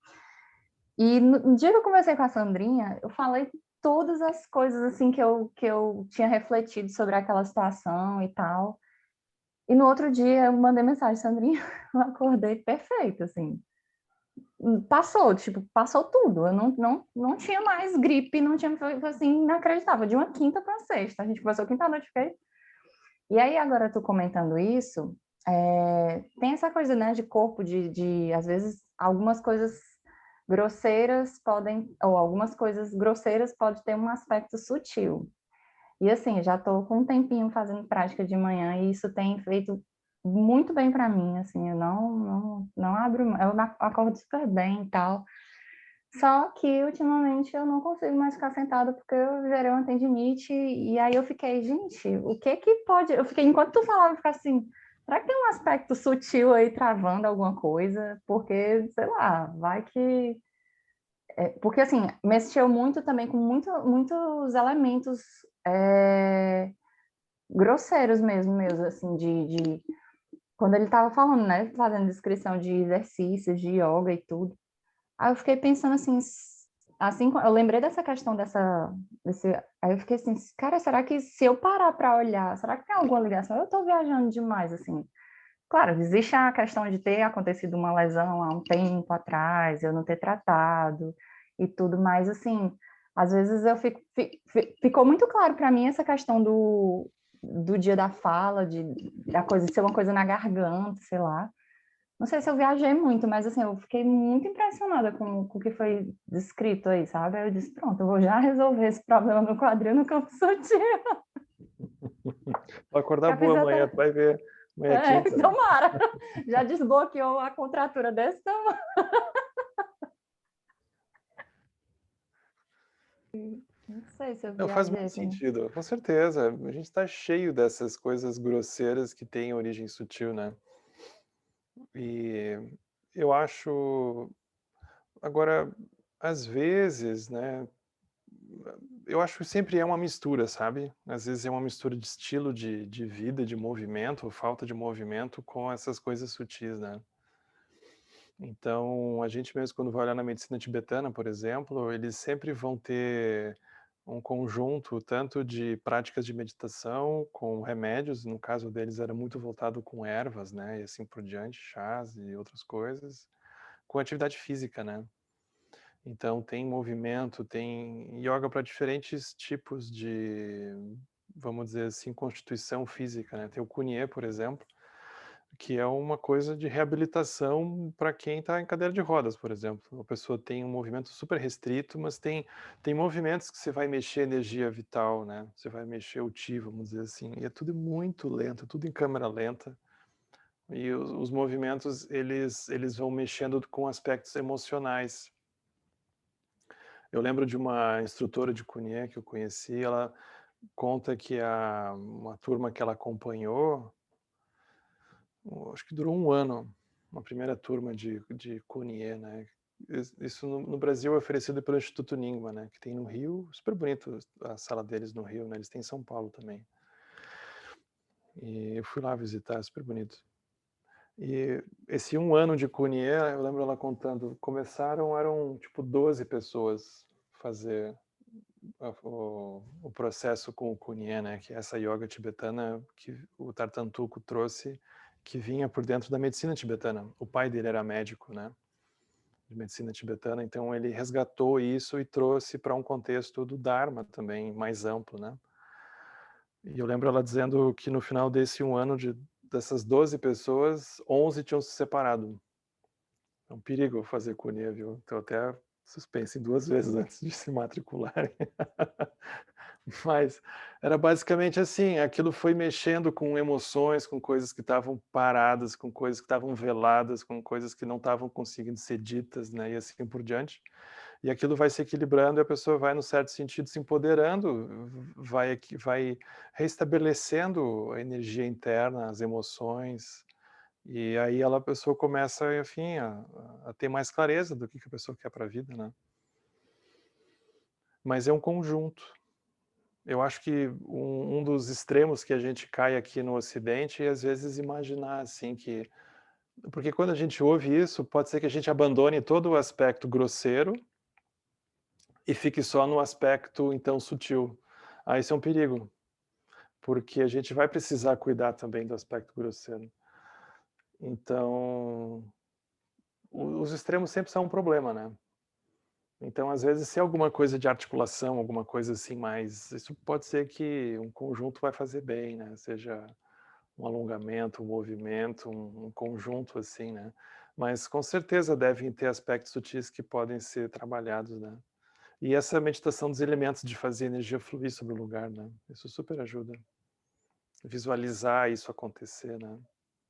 E no dia que eu conversei com a Sandrinha, eu falei todas as coisas assim que eu tinha refletido sobre aquela situação e tal. E no outro dia eu mandei mensagem, Sandrinha, eu acordei perfeito, assim. Passou, tipo, passou tudo. Eu não tinha mais gripe, não tinha, foi assim, inacreditável. De uma quinta para sexta. A gente começou quinta-noite, fiquei. E aí, agora tu comentando isso, tem essa coisa, né, de corpo, às vezes, algumas coisas grosseiras podem, ou algumas coisas grosseiras podem ter um aspecto sutil. E assim, já tô com um tempinho fazendo prática de manhã e isso tem feito muito bem para mim, assim, eu não abro, eu acordo super bem e tal. Só que ultimamente eu não consigo mais ficar sentada porque eu gerei uma tendinite e aí eu fiquei, gente, o que que pode... Eu fiquei, enquanto tu falava, eu ficava assim, será que tem um aspecto sutil aí travando alguma coisa? Porque, sei lá, vai que... porque assim, mexeu muito também com muitos elementos grosseiros mesmo, assim, quando ele estava falando, né, fazendo descrição de exercícios, de yoga e tudo. Aí eu fiquei pensando assim, eu lembrei dessa questão aí eu fiquei assim, cara, será que se eu parar para olhar, será que tem alguma ligação? Eu estou viajando demais, assim. Claro, existe a questão de ter acontecido uma lesão há um tempo atrás, eu não ter tratado e tudo, mas assim, às vezes ficou muito claro para mim essa questão do dia da fala, da coisa de ser uma coisa na garganta, sei lá. Não sei se eu viajei muito, mas assim, eu fiquei muito impressionada com o que foi descrito aí, sabe? Aí eu disse, pronto, eu vou já resolver esse problema no quadril no campo sutil. Vai acordar Já fiz boa amanhã, até... tu vai ver. Amanhã é quinta. tomara! Já desbloqueou a contratura desse tamanho. Não sei se eu Não, faz viajei muito assim. sentido, com certeza. A gente está cheio dessas coisas grosseiras que têm origem sutil, né? E eu acho, agora, às vezes, né? Eu acho que sempre é uma mistura, sabe? Às vezes é uma mistura de estilo de vida, de movimento, falta de movimento, com essas coisas sutis, né? Então, a gente mesmo, quando vai olhar na medicina tibetana, por exemplo, eles sempre vão ter um conjunto tanto de práticas de meditação com remédios, no caso deles era muito voltado com ervas, né, e assim por diante, chás e outras coisas, com atividade física, né. Então tem movimento, tem yoga para diferentes tipos de, vamos dizer assim, constituição física, né. Tem o Kunye, por exemplo, que é uma coisa de reabilitação para quem está em cadeira de rodas, por exemplo. A pessoa tem um movimento super restrito, mas tem movimentos que você vai mexer a energia vital, né? Você vai mexer o ti, vamos dizer assim. E é tudo muito lento, tudo em câmera lenta. E os movimentos, eles vão mexendo com aspectos emocionais. Eu lembro de uma instrutora de Cunha que eu conheci, ela conta que uma turma que ela acompanhou, acho que durou um ano, uma primeira turma de Cunha, né? Isso no Brasil é oferecido pelo Instituto Ningma, né? Que tem no Rio, super bonito a sala deles no Rio, né? Eles têm em São Paulo também. E eu fui lá visitar, super bonito. E esse um ano de Cunha, eu lembro ela contando, eram tipo 12 pessoas fazer o processo com o Kunye, né, que é essa yoga tibetana que o Tartantuco trouxe, que vinha por dentro da medicina tibetana. O pai dele era médico, né, de medicina tibetana, então ele resgatou isso e trouxe para um contexto do Dharma também, mais amplo, né. E eu lembro ela dizendo que no final desse um ano, dessas 12 pessoas, 11 tinham se separado. É um perigo fazer Kunye, viu? Então até suspense 2 vezes antes de se matricularem. Mas era basicamente assim, aquilo foi mexendo com emoções, com coisas que estavam paradas, com coisas que estavam veladas, com coisas que não estavam conseguindo ser ditas, né, e assim por diante. E aquilo vai se equilibrando e a pessoa vai, no certo sentido, se empoderando, vai restabelecendo a energia interna, as emoções, e aí a pessoa começa, enfim, a ter mais clareza do que a pessoa quer para a vida, né. Mas é um conjunto. Eu acho que um dos extremos que a gente cai aqui no Ocidente é, às vezes, imaginar, assim, que... Porque quando a gente ouve isso, pode ser que a gente abandone todo o aspecto grosseiro e fique só no aspecto, então, sutil. Ah, isso é um perigo, porque a gente vai precisar cuidar também do aspecto grosseiro. Então, os extremos sempre são um problema, né? Então, às vezes, se é alguma coisa de articulação, alguma coisa assim mais... Isso pode ser que um conjunto vai fazer bem, né? Seja um alongamento, um movimento, um conjunto assim, né? Mas com certeza devem ter aspectos sutis que podem ser trabalhados, né? E essa meditação dos elementos de fazer a energia fluir sobre o lugar, né? Isso super ajuda. Visualizar isso acontecer, né?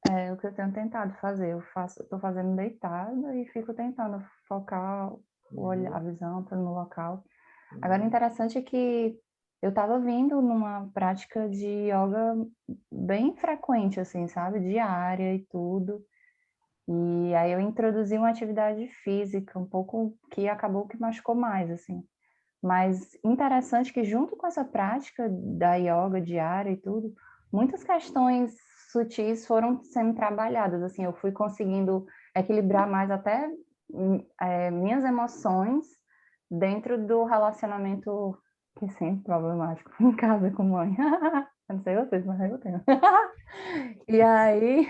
É o que eu tenho tentado fazer. Estou fazendo deitada e fico tentando focar a visão, estou no local. Agora, o uhum, interessante é que eu estava vindo numa prática de yoga bem frequente, assim, sabe? Diária e tudo. E aí eu introduzi uma atividade física, um pouco que acabou que machucou mais, assim. Mas interessante que junto com essa prática da yoga diária e tudo, muitas questões sutis foram sendo trabalhadas, assim, eu fui conseguindo equilibrar mais até minhas emoções dentro do relacionamento que é sempre problemático em casa com mãe. Eu não sei vocês, mas eu tenho. E aí,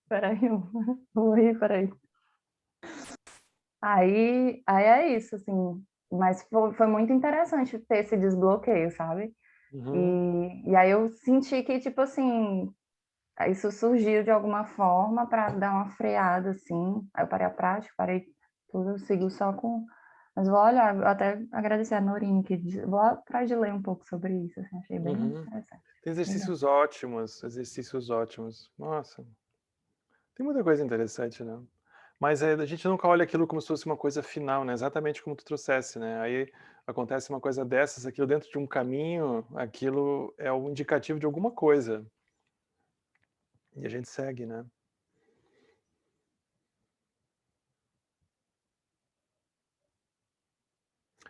peraí, eu vou rir, peraí. Aí é isso, assim, mas foi muito interessante ter esse desbloqueio, sabe? uhum, E aí eu senti que, tipo assim, isso surgiu de alguma forma para dar uma freada, assim. Aí eu parei a prática, parei tudo, eu sigo só com. Mas vou olhar, eu até agradecer a Norine, que vou atrás de ler um pouco sobre isso, assim, achei bem uhum. interessante. Tem Obrigada. exercícios ótimos, exercícios ótimos. Nossa, tem muita coisa interessante, né? Mas a gente nunca olha aquilo como se fosse uma coisa final, né? Exatamente como tu trouxesse, né? Aí acontece uma coisa dessas, aquilo dentro de um caminho, aquilo é um indicativo de alguma coisa. E a gente segue, né?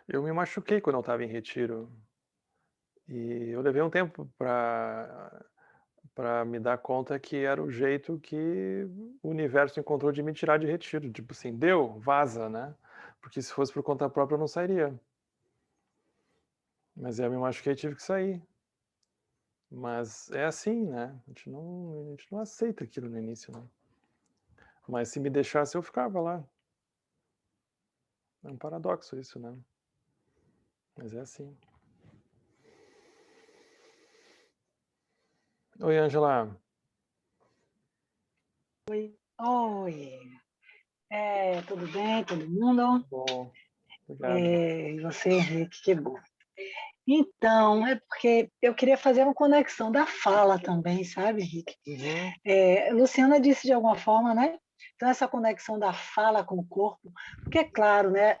Eu me machuquei quando eu estava em retiro. E eu levei um tempo para me dar conta que era o jeito que o universo encontrou de me tirar de retiro. Tipo assim, deu, vaza, né? Porque se fosse por conta própria eu não sairia. Mas aí eu me machuquei e tive que sair. Mas é assim, né? A gente não aceita aquilo no início, né? Mas se me deixasse eu ficava lá. É um paradoxo isso, né? Mas é assim. Oi, Angela. Oi, tudo bem, todo mundo? Bom, obrigado. E você, Henrique, que bom. Então, é porque eu queria fazer uma conexão da fala também, sabe, Henrique? Uhum, Luciana disse de alguma forma, né? Então, essa conexão da fala com o corpo, porque é claro, né?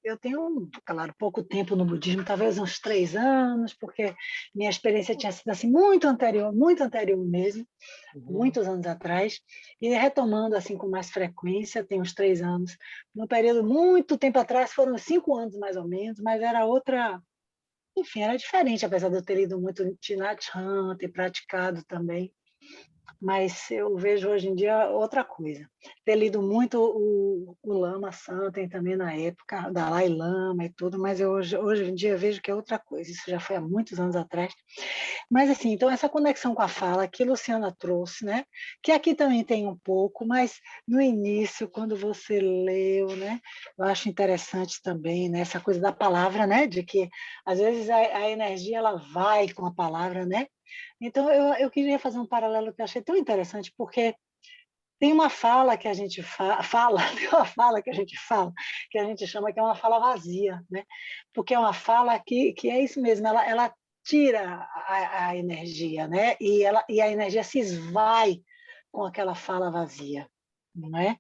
Eu tenho, claro, pouco tempo no budismo, talvez uns 3 anos, porque minha experiência tinha sido assim muito anterior mesmo, uhum, muitos anos atrás, e retomando assim com mais frequência, tem uns 3 anos. No período muito tempo atrás, foram 5 anos mais ou menos, mas era outra, enfim, era diferente, apesar de eu ter lido muito Thich Nhat Hanh, ter praticado também. Mas eu vejo hoje em dia outra coisa. Ter lido muito o Lama Santen também na época, Dalai Lama e tudo, mas eu hoje em dia vejo que é outra coisa. Isso já foi há muitos anos atrás. Mas assim, então essa conexão com a fala que Luciana trouxe, né? Que aqui também tem um pouco, mas no início, quando você leu, né? Eu acho interessante também, né? Essa coisa da palavra, né? De que às vezes a energia ela vai com a palavra, né? Então eu queria fazer um paralelo que eu achei tão interessante, porque tem uma fala que a gente fala, tem uma fala que a gente fala, que a gente chama que é uma fala vazia, né? Porque é uma fala que é isso mesmo, ela tira a energia, né? E a energia se esvai com aquela fala vazia, não é?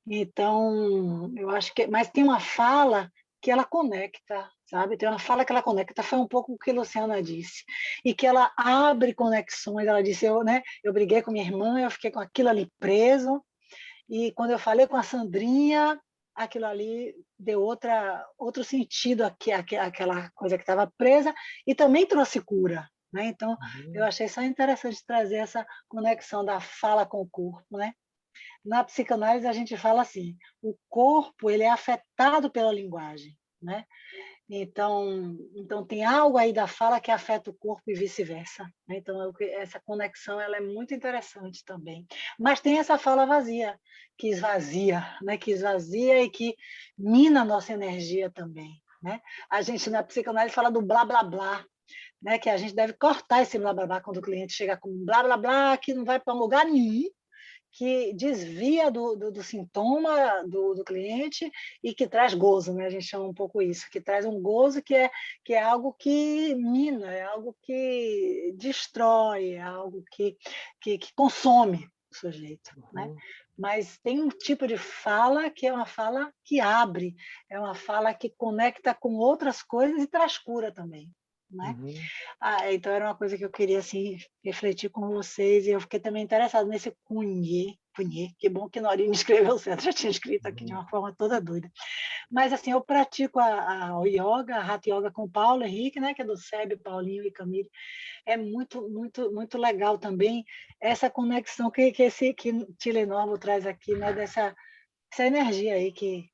Então, eu acho que. Mas tem uma fala que ela conecta, sabe? Tem uma fala que ela conecta, foi um pouco o que a Luciana disse. E que ela abre conexões. Ela disse: eu briguei com minha irmã, eu fiquei com aquilo ali preso. E quando eu falei com a Sandrinha, aquilo ali deu outro sentido àquela coisa que estava presa e também trouxe cura. Né? Então, eu uhum. achei só interessante trazer essa conexão da fala com o corpo, né? Na psicanálise a gente fala assim, o corpo ele é afetado pela linguagem, né? Então tem algo aí da fala que afeta o corpo e vice-versa. Né? Então essa conexão ela é muito interessante também. Mas tem essa fala vazia, que esvazia, né? Que esvazia e que mina a nossa energia também. Né? A gente na psicanálise fala do blá blá blá, né? Que a gente deve cortar esse blá blá blá quando o cliente chega com um blá blá blá que não vai para lugar nenhum, que desvia do sintoma do cliente e que traz gozo, né? A gente chama um pouco isso, que traz um gozo que é algo que mina, é algo que destrói, é algo que consome o sujeito, né? Uhum. mas tem um tipo de fala que é uma fala que abre, é uma fala que conecta com outras coisas e traz cura também, né? Uhum. Então era uma coisa que eu queria assim refletir com vocês, e eu fiquei também interessada nesse Cunhê, que bom que Norine escreveu certo, já tinha escrito aqui de Uhum. uma forma toda doida. Mas assim, eu pratico o yoga, a Hatha Yoga com o Paulo Henrique, né, que é do SEB, Paulinho e Camille. É muito, muito, muito legal também essa conexão que Tile Normo traz aqui, né, essa energia aí que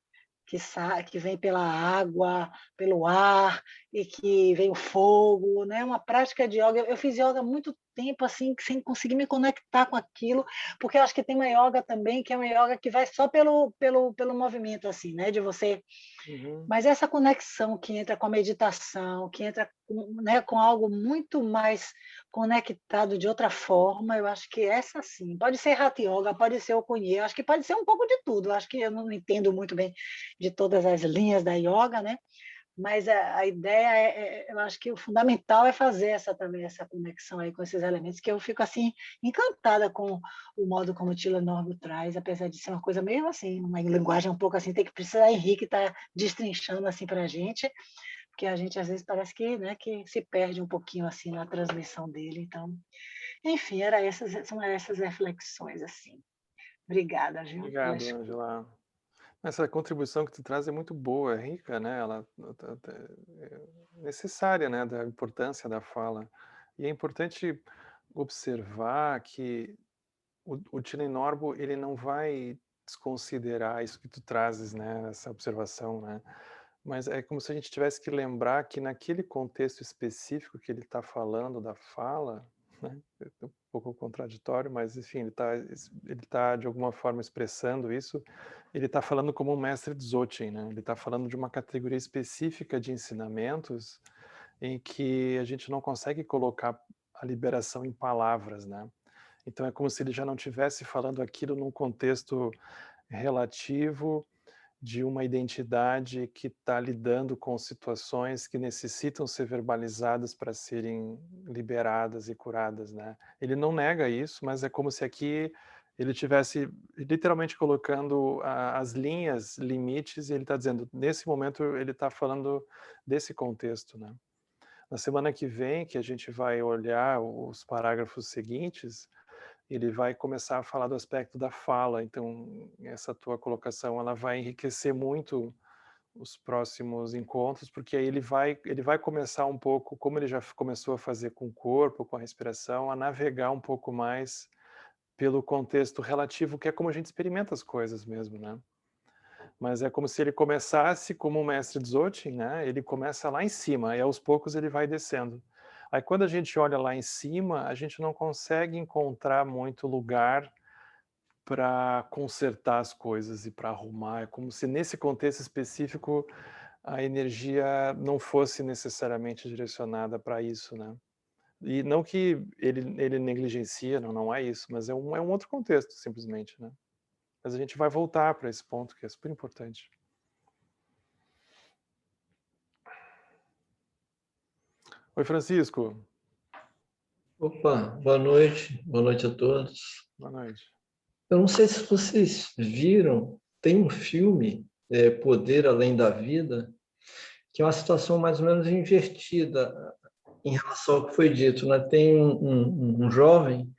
vem pela água, pelo ar, e que vem o fogo, né? Uma prática de yoga. Eu fiz yoga há muito tempo, assim, sem conseguir me conectar com aquilo, porque eu acho que tem uma yoga também, que é uma yoga que vai só pelo movimento, assim, né? De você. Uhum. Mas essa conexão que entra com a meditação, que entra né, com algo muito mais conectado de outra forma, eu acho que essa sim. Pode ser Hatha Yoga, pode ser o Kunye, acho que pode ser um pouco de tudo. Eu acho que eu não entendo muito bem de todas as linhas da yoga, né? Mas a ideia eu acho que o fundamental é fazer também essa conexão aí com esses elementos, que eu fico assim encantada com o modo como o Tila Norbo traz, apesar de ser uma coisa meio assim, uma linguagem um pouco assim, tem que precisar Henrique estar destrinchando assim para a gente, porque a gente às vezes parece que, né, que se perde um pouquinho assim na transmissão dele. Então, enfim, são essas reflexões assim. Obrigada, viu, pela Obrigado, escuta. Angela. Essa contribuição que tu traz é muito boa, é rica, né? Ela é necessária, né? Da importância da fala. E é importante observar que o Tinen Norbo, ele não vai desconsiderar isso que tu trazes, né? Essa observação, né? Mas é como se a gente tivesse que lembrar que naquele contexto específico que ele está falando da fala, né? É um pouco contraditório, mas enfim, ele tá de alguma forma expressando isso. Ele está falando como um mestre Dzogchen, né? Ele está falando de uma categoria específica de ensinamentos em que a gente não consegue colocar a liberação em palavras, né? Então é como se ele já não estivesse falando aquilo num contexto relativo de uma identidade que está lidando com situações que necessitam ser verbalizadas para serem liberadas e curadas, né? Ele não nega isso, mas é como se aqui ele tivesse literalmente colocando as linhas, limites, e ele está dizendo, nesse momento ele está falando desse contexto, né? Na semana que vem, que a gente vai olhar os parágrafos seguintes, ele vai começar a falar do aspecto da fala. Então, essa tua colocação, ela vai enriquecer muito os próximos encontros, porque aí ele vai começar um pouco, como ele já começou a fazer com o corpo, com a respiração, a navegar um pouco mais pelo contexto relativo, que é como a gente experimenta as coisas mesmo, né? Mas é como se ele começasse como um mestre Dzogchen, né? Ele começa lá em cima e aos poucos ele vai descendo. Aí quando a gente olha lá em cima, a gente não consegue encontrar muito lugar para consertar as coisas e para arrumar. É como se nesse contexto específico a energia não fosse necessariamente direcionada para isso, né? E não que ele negligencia, não é isso, mas é um outro contexto, simplesmente, né? Mas a gente vai voltar para esse ponto que é super importante. Oi, Francisco. Opa, boa noite a todos. Boa noite. Eu não sei se vocês viram, tem um filme, Poder Além da Vida, que é uma situação mais ou menos invertida em relação ao que foi dito, né? Tem um jovem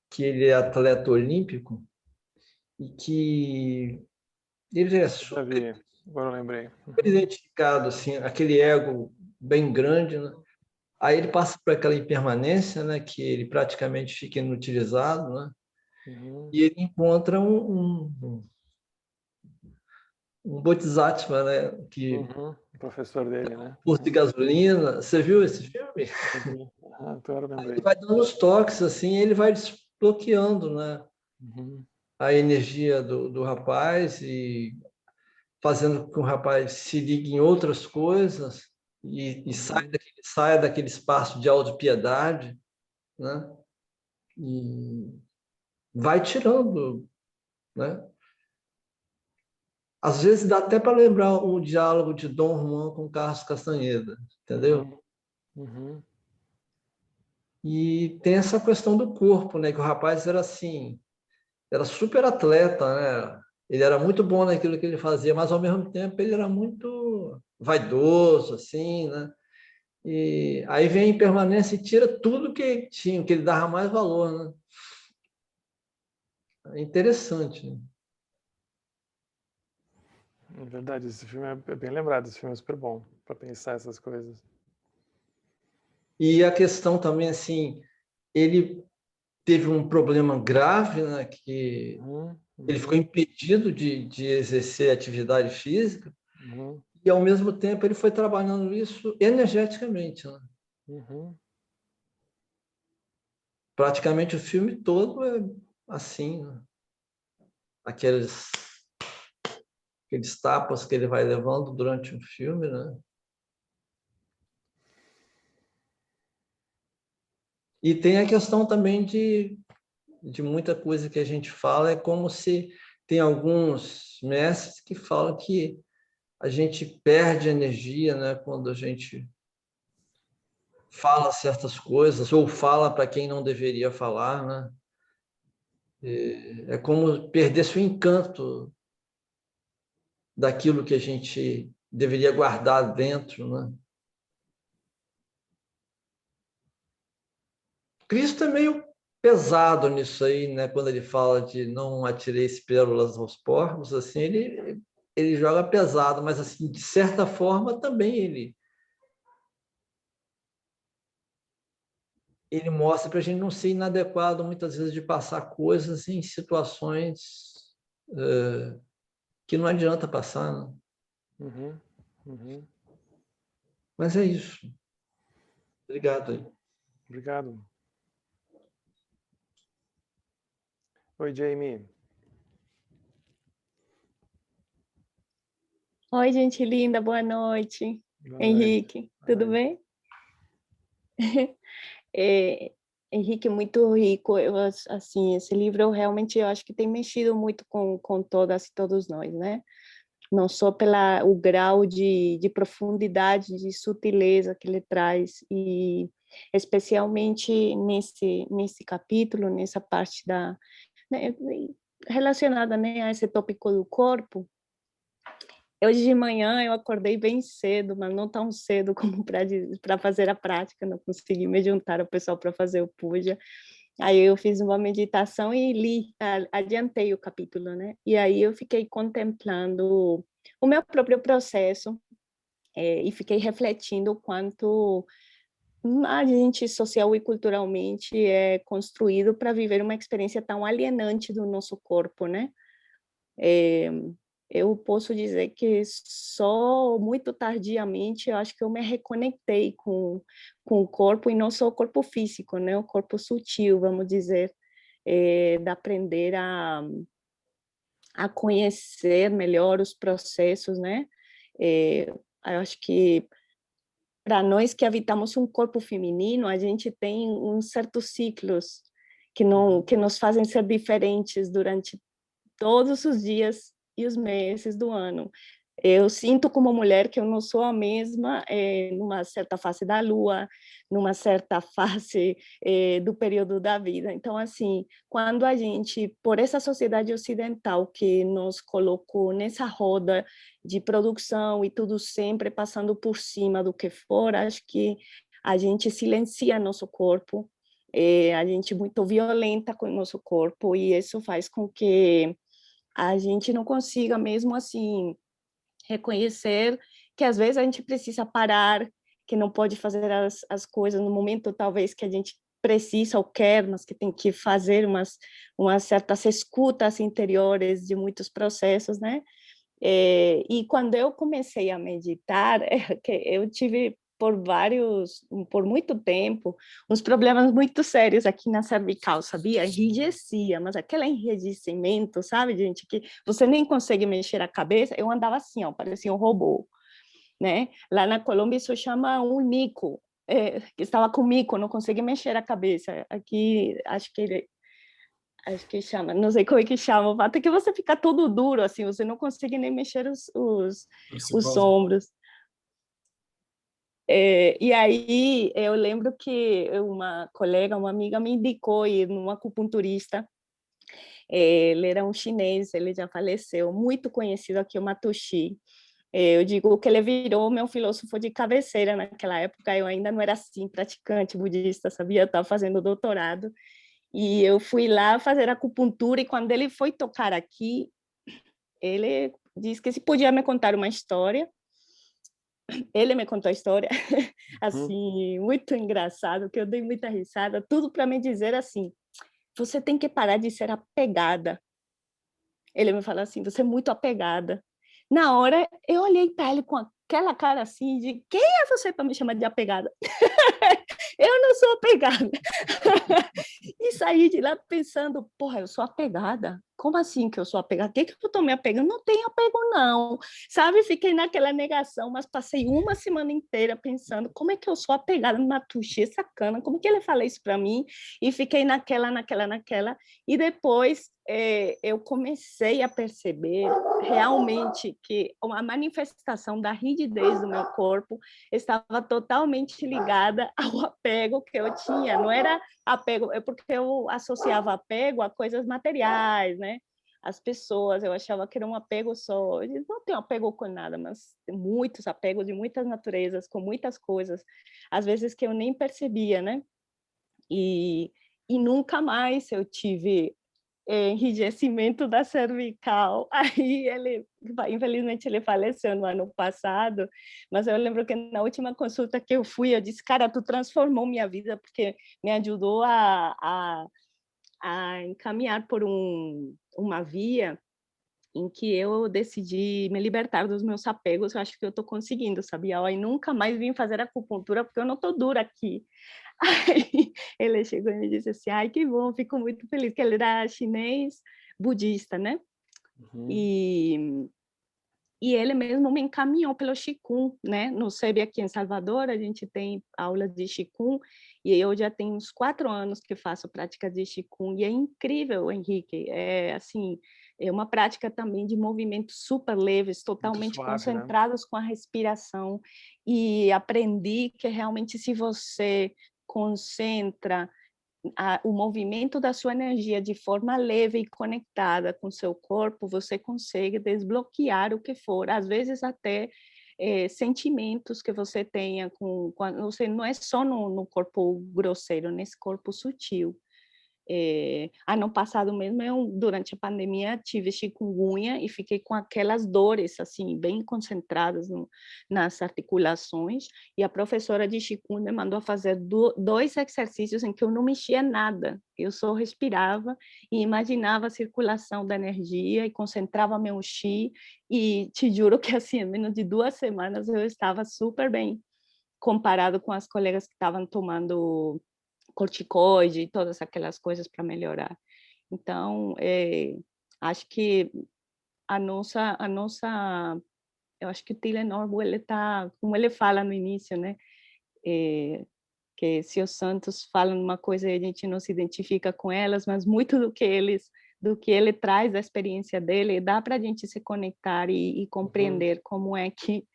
que ele é atleta olímpico e que ele é Já super vi, agora eu lembrei. identificado, assim, aquele ego bem grande, né? Aí ele passa por aquela impermanência, né? Que ele praticamente fica inutilizado, né? Uhum. E ele encontra um Bodhisattva, né? Que Uhum. O professor dele, né? posto de gasolina. Você viu esse filme? Uhum. Agora eu Aí ele lembrei. vai dando os toques assim, ele vai desbloqueando, né? Uhum. A energia do rapaz e fazendo com que o rapaz se ligue em outras coisas e Uhum. saia daquele espaço de autopiedade, né? E vai tirando, né? Às vezes dá até para lembrar o diálogo de Dom Juan com Carlos Castaneda, entendeu? Uhum. Uhum. E tem essa questão do corpo, né? Que o rapaz era assim, era super atleta, né? Ele era muito bom naquilo que ele fazia, mas ao mesmo tempo ele era muito vaidoso, assim, né? E aí vem a impermanência e tira tudo que tinha, que ele dava mais valor, né? É interessante, né? É verdade, esse filme é bem lembrado, esse filme é super bom para pensar essas coisas. E a questão também, assim, ele teve um problema grave, né? Que ele ficou impedido de exercer atividade física e, ao mesmo tempo, ele foi trabalhando isso energeticamente, né? Praticamente o filme todo é assim, né? Aqueles tapas que ele vai levando durante o filme, né? E tem a questão também de muita coisa que a gente fala, é como se tem alguns mestres que falam que a gente perde energia, né, quando a gente fala certas coisas ou fala para quem não deveria falar, né? É como perder o encanto daquilo que a gente deveria guardar dentro, né? Cristo é meio pesado nisso aí, né? Quando ele fala de não atireis pérolas aos porcos, assim, ele joga pesado, mas assim, de certa forma também ele mostra para a gente não ser inadequado muitas vezes de passar coisas em situações que não adianta passar, né? Mas é isso. Obrigado aí. Obrigado. Oi, Jamie. Oi, gente linda, boa noite. Boa Henrique, noite. tudo bem? Henrique, muito rico. Assim, esse livro eu realmente eu acho que tem mexido muito com todas e todos nós, né? Não só pela o grau de profundidade, de sutileza que ele traz, e especialmente nesse capítulo, nessa parte né, relacionada, né, a esse tópico do corpo. Hoje de manhã eu acordei bem cedo, mas não tão cedo como para fazer a prática, não consegui me juntar ao pessoal para fazer o puja. Aí eu fiz uma meditação e adiantei o capítulo, né? E aí eu fiquei contemplando o meu próprio processo e fiquei refletindo o quanto a gente social e culturalmente é construído para viver uma experiência tão alienante do nosso corpo, né? Eu posso dizer que só muito tardiamente eu acho que eu me reconectei com o corpo, e não só o corpo físico, né? O corpo sutil, vamos dizer, de aprender a conhecer melhor os processos, né? Eu acho que para nós que habitamos um corpo feminino, a gente tem uns certos ciclos que nos fazem ser diferentes durante todos os dias e os meses do ano. Eu sinto como mulher que eu não sou a mesma numa certa fase da lua, numa certa fase do período da vida. Então, assim, quando a gente, por essa sociedade ocidental que nos colocou nessa roda de produção e tudo sempre passando por cima do que for, acho que a gente silencia nosso corpo, a gente é muito violenta com o nosso corpo, e isso faz com que a gente não consiga mesmo assim reconhecer que às vezes a gente precisa parar, que não pode fazer as coisas no momento talvez que a gente precisa ou quer, mas que tem que fazer umas certas escutas interiores de muitos processos, né? E quando eu comecei a meditar, eu tive por muito tempo, uns problemas muito sérios aqui na cervical, sabia? Enrijecia, mas aquele enrijecimento, sabe, gente, que você nem consegue mexer a cabeça. Eu andava assim, ó, parecia um robô, né? Lá na Colômbia isso chama um mico, que estava com mico, não consegue mexer a cabeça. Aqui, acho que chama, não sei como é que chama, o fato é que você fica todo duro, assim, você não consegue nem mexer os ombros. E aí eu lembro que uma colega, uma amiga me indicou ir numa acupunturista Ele era um chinês, ele já faleceu, muito conhecido aqui, o Matushi. Eu digo que ele virou meu filósofo de cabeceira naquela época. Eu ainda não era assim praticante budista, sabia? Eu estava fazendo doutorado e eu fui lá fazer acupuntura, e quando ele foi tocar aqui, ele disse que se podia me contar uma história. Ele me contou a história, assim, muito engraçado, que eu dei muita risada, tudo para me dizer assim: você tem que parar de ser apegada. Ele me falou assim: você é muito apegada. Na hora, eu olhei para ele com aquela cara assim de: quem é você para me chamar de apegada? Eu não sou apegada. E saí de lá pensando: porra, eu sou apegada? Como assim que eu sou apegada? O que eu estou me apegando? Não tenho apego, não. Sabe? Fiquei naquela negação, mas passei uma semana inteira pensando: como é que eu sou apegada no Matushi, sacana? Como que ele fala isso para mim? E fiquei naquela. E depois eu comecei a perceber realmente que a manifestação da rigidez do meu corpo estava totalmente ligada ao apego que eu tinha. Não era apego, é porque eu associava apego a coisas materiais, né? As pessoas, eu achava que era um apego só. Eu não tenho apego com nada, mas muitos apegos de muitas naturezas, com muitas coisas, às vezes que eu nem percebia, né? E nunca mais eu tive enrijecimento da cervical. Aí infelizmente ele faleceu no ano passado, mas eu lembro que na última consulta que eu fui, eu disse: cara, tu transformou minha vida, porque me ajudou a encaminhar por uma via em que eu decidi me libertar dos meus apegos. Eu acho que eu estou conseguindo, sabia? E nunca mais vim fazer acupuntura, porque eu não estou dura aqui. Aí ele chegou e me disse assim: ai, que bom, fico muito feliz, que ele era chinês budista, né? E ele mesmo me encaminhou pelo Qigong, né? No SEB aqui em Salvador, a gente tem aula de Qigong, e eu já tenho uns 4 anos que faço prática de Qigong, e é incrível, Henrique, assim, é uma prática também de movimentos super leves, totalmente suave, concentrados, né? Com a respiração, e aprendi que realmente se você concentra o movimento da sua energia de forma leve e conectada com o seu corpo, você consegue desbloquear o que for, às vezes até sentimentos que você tenha você não é só no corpo grosseiro, nesse corpo sutil. Ano passado mesmo, durante a pandemia, tive chikungunya e fiquei com aquelas dores, assim, bem concentradas nas articulações, e a professora de chikungunya mandou fazer 2 exercícios em que eu não mexia nada, eu só respirava e imaginava a circulação da energia e concentrava meu chi, e te juro que, assim, em menos de 2 semanas eu estava super bem, comparado com as colegas que estavam tomando corticoide e todas aquelas coisas para melhorar. Então, acho que eu acho que o Tylenol, ele tá, como ele fala no início, né? Que se os santos falam uma coisa e a gente não se identifica com elas, mas muito do que ele traz da experiência dele, dá para a gente se conectar e compreender como é que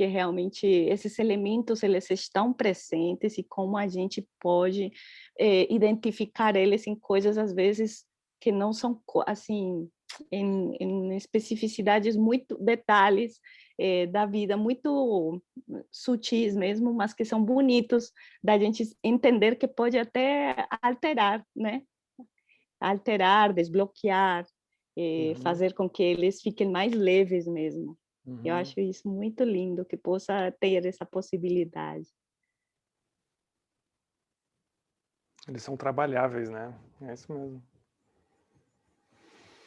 realmente esses elementos eles estão presentes e como a gente pode identificar eles em coisas às vezes que não são assim em especificidades muito detalhes da vida muito sutis mesmo, mas que são bonitos da gente entender que pode até alterar, né? Alterar, desbloquear, fazer com que eles fiquem mais leves mesmo. Eu acho isso muito lindo, que possa ter essa possibilidade. Eles são trabalháveis, né? É isso mesmo.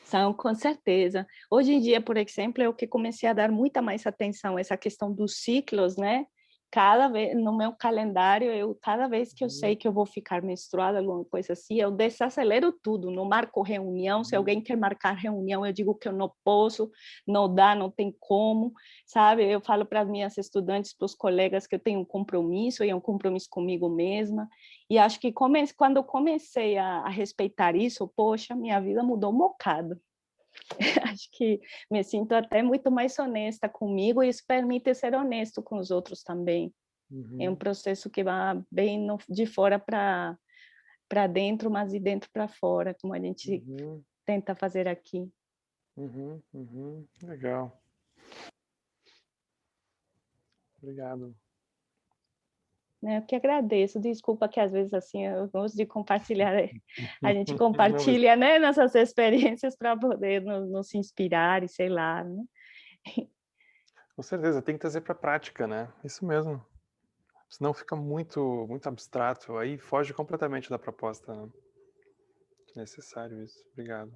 São, com certeza. Hoje em dia, por exemplo, eu que comecei a dar muita mais atenção a essa questão dos ciclos, né? Cada vez, no meu calendário, cada vez que eu sei que eu vou ficar menstruada, alguma coisa assim, eu desacelero tudo, não marco reunião, se alguém quer marcar reunião, eu digo que eu não posso, não dá, não tem como, sabe? Eu falo para as minhas estudantes, para os colegas que eu tenho um compromisso, e é um compromisso comigo mesma, e acho que quando eu comecei a respeitar isso, poxa, minha vida mudou um bocado. Acho que me sinto até muito mais honesta comigo, e isso permite ser honesto com os outros também. É um processo que vai bem de fora para para dentro, mas de dentro para fora, como a gente tenta fazer aqui. Legal. Obrigado. Eu que agradeço. Desculpa que às vezes assim eu gosto de compartilhar, a gente compartilha, né, nossas experiências para poder nos inspirar e sei lá, né? Com certeza, tem que trazer para a prática, né? Isso mesmo. Senão fica muito, muito abstrato, aí foge completamente da proposta, né? É necessário isso. Obrigado.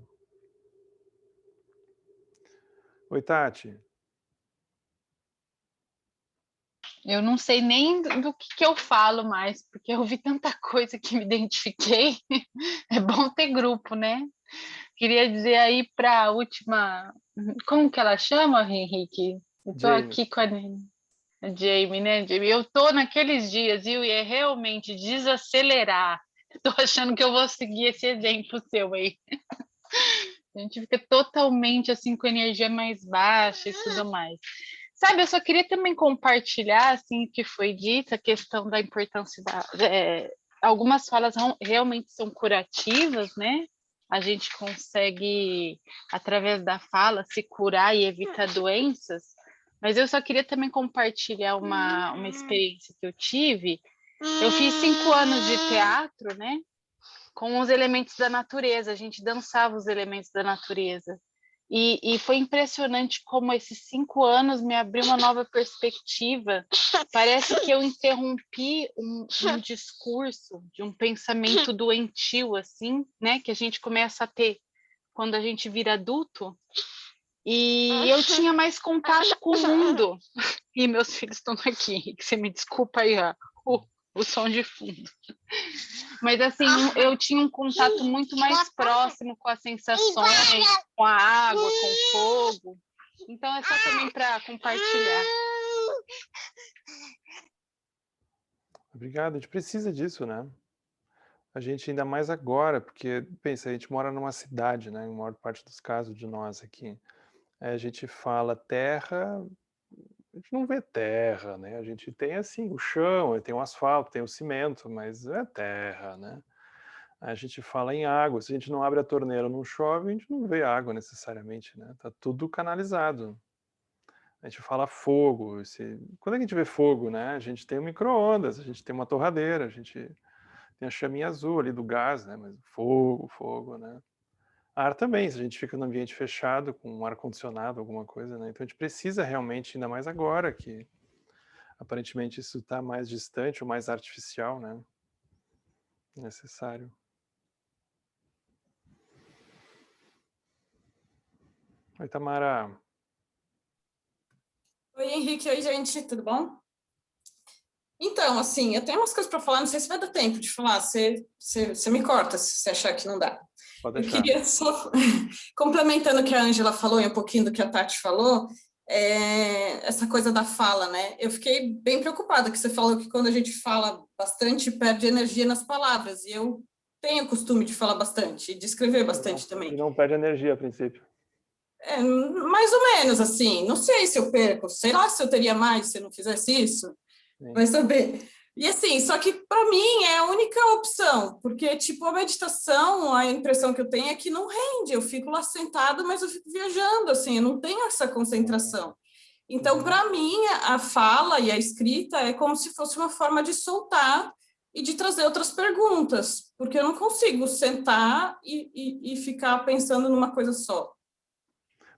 Oi, Tati. Eu não sei nem do que eu falo mais, porque eu vi tanta coisa que me identifiquei. É bom ter grupo, né? Queria dizer aí para a última... Como que ela chama, Henrique? Eu estou aqui com a Jamie, né, Jamie? Eu estou naqueles dias, viu? E é realmente desacelerar. Estou achando que eu vou seguir esse exemplo seu aí. A gente fica totalmente assim com energia mais baixa e tudo mais. Sabe, eu só queria também compartilhar, assim, o que foi dito, a questão da importância da... algumas falas realmente são curativas, né? A gente consegue, através da fala, se curar e evitar doenças, mas eu só queria também compartilhar uma experiência que eu tive. Eu fiz 5 anos de teatro, né? Com os elementos da natureza, a gente dançava os elementos da natureza. E foi impressionante como esses 5 anos me abriu uma nova perspectiva. Parece que eu interrompi um discurso de um pensamento doentio, assim, né? Que a gente começa a ter quando a gente vira adulto. E eu tinha mais contato com o mundo. E meus filhos estão aqui, que você me desculpa aí, o som de fundo. Mas assim, eu tinha um contato muito mais próximo com as sensações, com a água, com o fogo. Então é só também para compartilhar. Obrigado, a gente precisa disso, né? A gente ainda mais agora, porque, pensa, a gente mora numa cidade, né? Em maior parte dos casos de nós aqui. A gente fala terra, a gente não vê terra, né? A gente tem, assim, o chão, tem o asfalto, tem o cimento, mas é terra, né? A gente fala em água, se a gente não abre a torneira, não chove, a gente não vê água necessariamente, né? Tá tudo canalizado. A gente fala fogo, quando a gente vê fogo, né? A gente tem um micro-ondas, a gente tem uma torradeira, a gente tem a chaminha azul ali do gás, né? Mas fogo, né? Ar também, se a gente fica num ambiente fechado, com um ar-condicionado, alguma coisa, né? Então a gente precisa realmente, ainda mais agora, que aparentemente isso está mais distante ou mais artificial, né? Necessário. Oi, Tamara. Oi, Henrique. Oi, gente. Tudo bom? Então, assim, eu tenho umas coisas para falar, não sei se vai dar tempo de falar. Você me corta se você achar que não dá. Pode deixar. Eu queria só, complementando o que a Ângela falou e um pouquinho do que a Tati falou, essa coisa da fala, né? Eu fiquei bem preocupada que você falou que quando a gente fala bastante, perde energia nas palavras. E eu tenho o costume de falar bastante e de escrever bastante também. E não perde energia a princípio. Mais ou menos, assim. Não sei se eu perco. Sei lá se eu teria mais se eu não fizesse isso. Sim. Vai saber. E assim, só que para mim é a única opção, porque tipo a meditação, a impressão que eu tenho é que não rende, eu fico lá sentada, mas eu fico viajando, assim, eu não tenho essa concentração. Então, para mim, a fala e a escrita é como se fosse uma forma de soltar e de trazer outras perguntas, porque eu não consigo sentar e ficar pensando numa coisa só.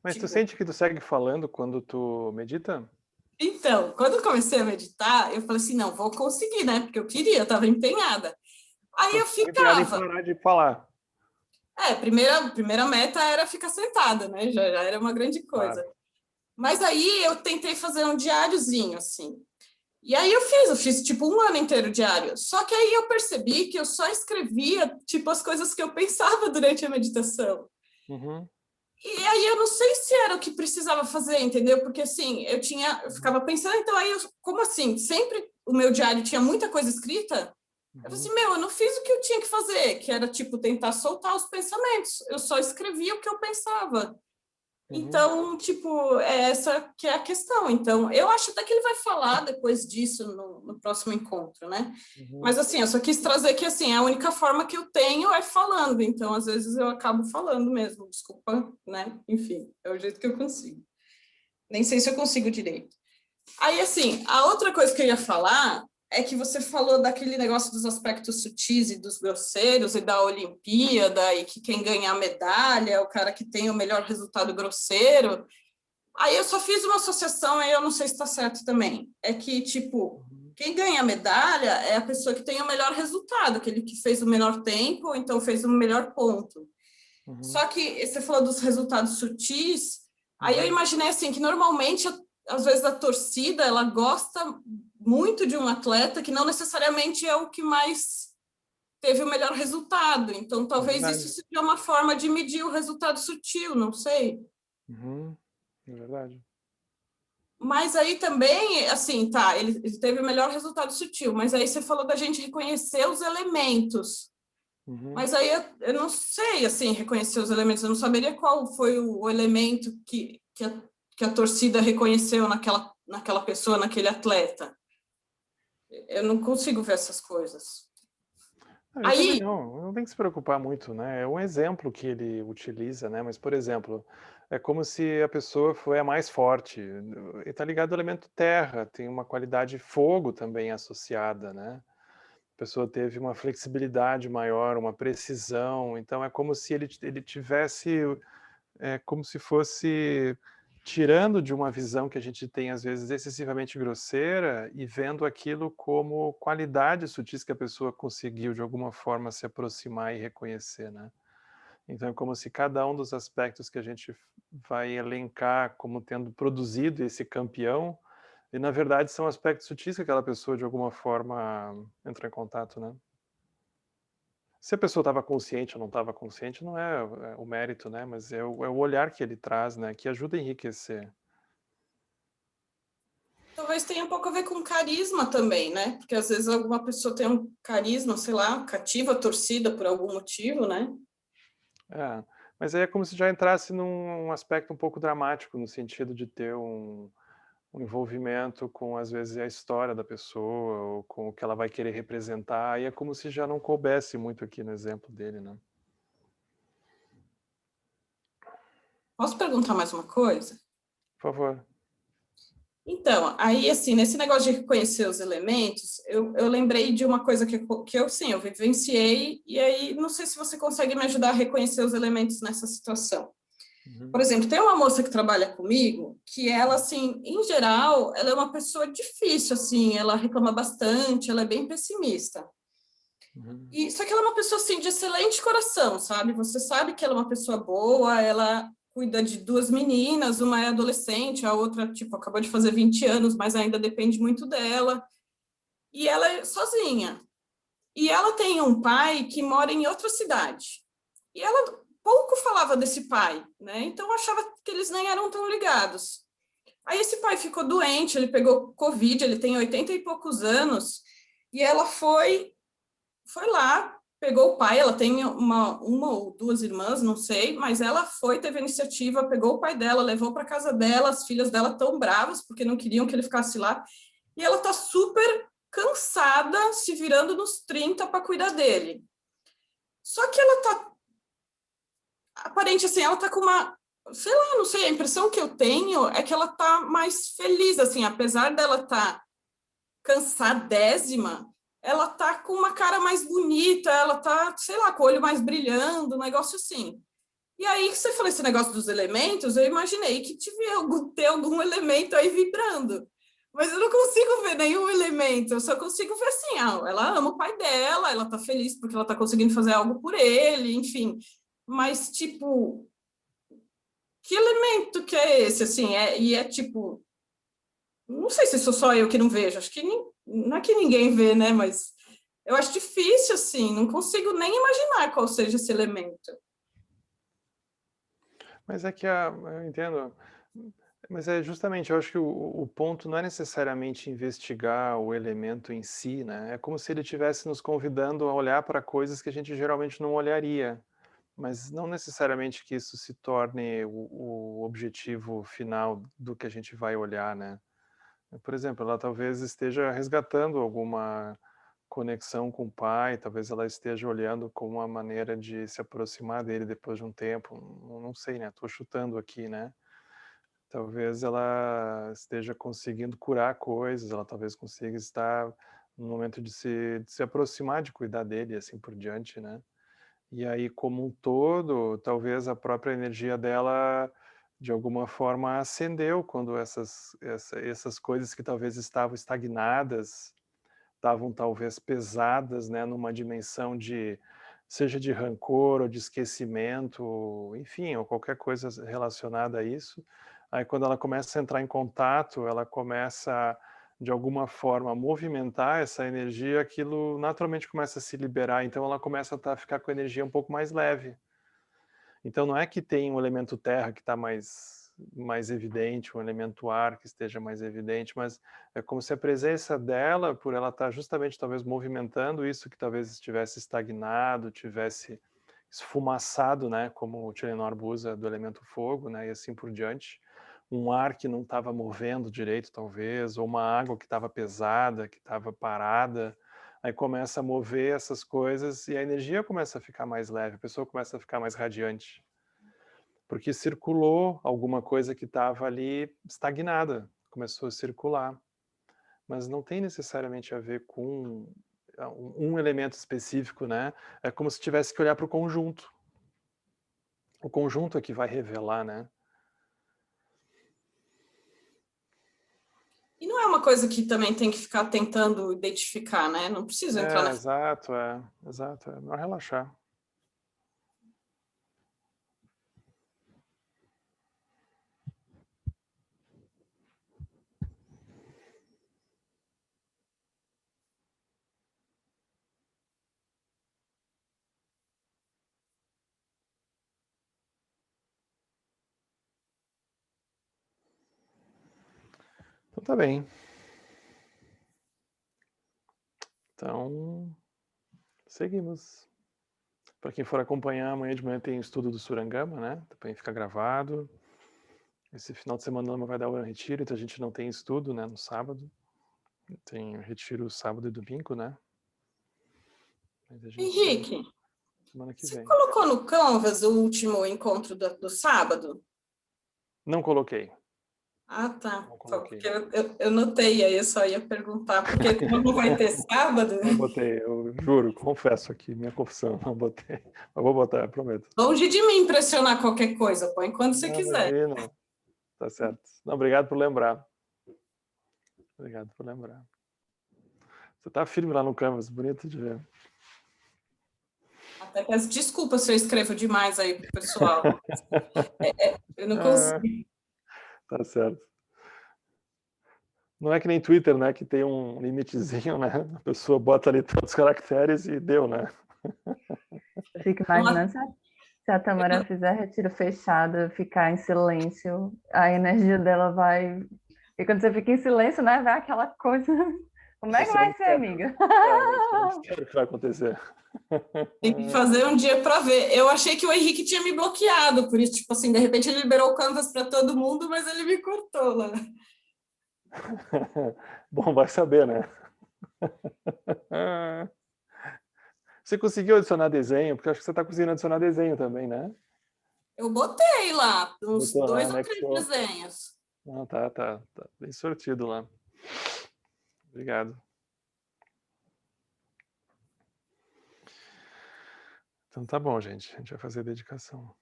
Mas tu sente que tu segue falando quando tu medita? Então, quando eu comecei a meditar, eu falei assim, não, vou conseguir, né? Porque eu queria, eu estava empenhada. Aí eu ficava... Empenhada em parar de falar. Primeira meta era ficar sentada, né? Já era uma grande coisa. Claro. Mas aí eu tentei fazer um diáriozinho, assim. E aí eu fiz tipo 1 ano inteiro diário. Só que aí eu percebi que eu só escrevia, tipo, as coisas que eu pensava durante a meditação. Uhum. E aí eu não sei se era o que precisava fazer, entendeu? Porque assim, eu ficava pensando, então aí como assim? Sempre o meu diário tinha muita coisa escrita. Eu falei assim, eu não fiz o que eu tinha que fazer, que era tipo tentar soltar os pensamentos. Eu só escrevia o que eu pensava. Então, tipo, é essa que é a questão. Então, eu acho até que ele vai falar depois disso no próximo encontro, né? Mas, assim, eu só quis trazer que, assim, a única forma que eu tenho é falando. Então, às vezes, eu acabo falando mesmo. Desculpa, né? Enfim, é o jeito que eu consigo. Nem sei se eu consigo direito. Aí, assim, a outra coisa que eu ia falar é que você falou daquele negócio dos aspectos sutis e dos grosseiros e da Olimpíada e que quem ganha a medalha é o cara que tem o melhor resultado grosseiro. Aí eu só fiz uma associação, aí eu não sei se está certo também. É que, tipo, quem ganha a medalha é a pessoa que tem o melhor resultado, aquele que fez o melhor tempo, ou então fez o melhor ponto. Só que você falou dos resultados sutis, aí eu imaginei assim, que normalmente, às vezes, a torcida, ela gosta muito de um atleta que não necessariamente é o que mais teve o melhor resultado. Então, talvez isso seja uma forma de medir o resultado sutil, não sei. É verdade. Mas aí também, assim, tá, ele teve o melhor resultado sutil, mas aí você falou da gente reconhecer os elementos. Mas aí eu não sei, assim, reconhecer os elementos, eu não saberia qual foi o elemento que a torcida reconheceu naquela pessoa, naquele atleta. Eu não consigo ver essas coisas. Eu também não tem que se preocupar muito, né? É um exemplo que ele utiliza, né? Mas, por exemplo, é como se a pessoa foi a mais forte. E tá ligado ao elemento terra, tem uma qualidade fogo também associada, né? A pessoa teve uma flexibilidade maior, uma precisão. Então, é como se ele tivesse, como se fosse tirando de uma visão que a gente tem, às vezes, excessivamente grosseira e vendo aquilo como qualidades sutis que a pessoa conseguiu, de alguma forma, se aproximar e reconhecer, né? Então, é como se cada um dos aspectos que a gente vai elencar como tendo produzido esse campeão, e, na verdade, são aspectos sutis que aquela pessoa, de alguma forma, entrou em contato, né? Se a pessoa estava consciente ou não estava consciente, não é o mérito, né? Mas é o olhar que ele traz, né? Que ajuda a enriquecer. Talvez tenha um pouco a ver com carisma também, né? Porque às vezes alguma pessoa tem um carisma, sei lá, cativa a torcida por algum motivo, né? Mas aí é como se já entrasse num aspecto um pouco dramático, no sentido de ter um envolvimento com, às vezes, a história da pessoa, ou com o que ela vai querer representar, e é como se já não coubesse muito aqui no exemplo dele, né? Posso perguntar mais uma coisa? Por favor. Então, aí, assim, nesse negócio de reconhecer os elementos, eu lembrei de uma coisa que eu vivenciei, e aí não sei se você consegue me ajudar a reconhecer os elementos nessa situação. Por exemplo, tem uma moça que trabalha comigo, que ela, assim, em geral, ela é uma pessoa difícil, assim, ela reclama bastante, ela é bem pessimista. E, só que ela é uma pessoa, assim, de excelente coração, sabe? Você sabe que ela é uma pessoa boa, ela cuida de duas meninas, uma é adolescente, a outra, tipo, acabou de fazer 20 anos, mas ainda depende muito dela. E ela é sozinha. E ela tem um pai que mora em outra cidade. E ela pouco falava desse pai, né? Então achava que eles nem eram tão ligados. Aí esse pai ficou doente, ele pegou Covid, ele tem 80 e poucos anos, e ela foi lá, pegou o pai, ela tem uma ou duas irmãs, não sei, mas ela foi, teve a iniciativa, pegou o pai dela, levou para casa dela, as filhas dela tão bravas, porque não queriam que ele ficasse lá, e ela tá super cansada, se virando nos 30 para cuidar dele. Só que ela tá, aparente assim, ela tá com uma, sei lá, não sei, a impressão que eu tenho é que ela tá mais feliz, assim, apesar dela tá cansadésima, ela tá com uma cara mais bonita, ela tá, sei lá, com o olho mais brilhando, um negócio assim. E aí que você falou esse negócio dos elementos, eu imaginei que ter algum elemento aí vibrando. Mas eu não consigo ver nenhum elemento, eu só consigo ver assim, ela ama o pai dela, ela tá feliz porque ela tá conseguindo fazer algo por ele, enfim. Mas, tipo, que elemento que é esse, assim? E é tipo, não sei se sou só eu que não vejo, acho que não é que ninguém vê, né? Mas eu acho difícil, assim, não consigo nem imaginar qual seja esse elemento. Mas é que eu entendo. Mas é justamente, eu acho que o ponto não é necessariamente investigar o elemento em si, né? É como se ele estivesse nos convidando a olhar para coisas que a gente geralmente não olharia. mas não necessariamente que isso se torne o objetivo final do que a gente vai olhar, né? Por exemplo, ela talvez esteja resgatando alguma conexão com o pai, talvez ela esteja olhando como uma maneira de se aproximar dele depois de um tempo, não sei, né? Estou chutando aqui, né? Talvez ela esteja conseguindo curar coisas, ela talvez consiga estar no momento de se aproximar, de cuidar dele e assim por diante, né? E aí, como um todo, talvez a própria energia dela, de alguma forma, acendeu quando essas coisas que talvez estavam estagnadas, estavam talvez pesadas, né, numa dimensão de, seja de rancor ou de esquecimento, enfim, ou qualquer coisa relacionada a isso. Aí, quando ela começa a entrar em contato, ela começa, de alguma forma, a movimentar essa energia, aquilo naturalmente começa a se liberar, então ela começa a ficar com a energia um pouco mais leve. Então não é que tem um elemento terra que está mais evidente, um elemento ar que esteja mais evidente, mas é como se a presença dela, por ela estar justamente talvez movimentando isso que talvez estivesse estagnado, tivesse esfumaçado, né, como o Tilenor usa do elemento fogo, né, e assim por diante, um ar que não estava movendo direito talvez, ou uma água que estava pesada, que estava parada, aí começa a mover essas coisas e a energia começa a ficar mais leve, a pessoa começa a ficar mais radiante, porque circulou alguma coisa que estava ali estagnada, começou a circular, mas não tem necessariamente a ver com um elemento específico, né? É como se tivesse que olhar para o conjunto. O conjunto é que vai revelar, né? E não é uma coisa que também tem que ficar tentando identificar, né? Não precisa entrar na... Exato, exato, é melhor relaxar. Então tá bem. Então, seguimos. Para quem for acompanhar, amanhã de manhã tem estudo do Surangama, né? Também fica gravado. Esse final de semana não vai dar o retiro, então a gente não tem estudo, né? No sábado. Tem retiro sábado e domingo, né? Mas a gente Henrique, semana que você vem. colocou no Canvas o último encontro do sábado? Não coloquei. Ah, tá. Não coloquei. Porque eu notei, aí eu só ia perguntar, porque como não vai ter sábado... Não botei, eu juro, confesso aqui, minha confissão, não botei. Mas vou botar, prometo. Longe de me impressionar qualquer coisa, põe quando você Não, quiser. imagina. Tá certo. Não, obrigado por lembrar. Obrigado por lembrar. Você tá firme lá no Canvas, bonito de ver. Até peço desculpa se eu escrevo demais aí pro pessoal. Eu não consigo. Tá certo. Não é que nem Twitter, né? Que tem um limitezinho, né? A pessoa bota ali todos os caracteres e deu, né? Eu fico imaginando se a Tamara fizer retiro fechado, ficar em silêncio, a energia dela vai. E quando você fica em silêncio, né? Vai aquela coisa. Como é que Esse é um vai ser, mistério. amiga? Esse é um mistério que vai acontecer. Tem que fazer um dia para ver. Eu achei que o Henrique tinha me bloqueado, por isso, tipo assim, de repente ele liberou o Canvas para todo mundo, mas ele me cortou lá. Bom, vai saber, né? Você conseguiu adicionar desenho? Porque acho que você está conseguindo adicionar desenho também, né? Eu botei lá uns Botou lá, 2 ou 3 anexou. desenhos. Não, tá bem sortido lá. Obrigado. Então tá bom, gente. A gente vai fazer a dedicação.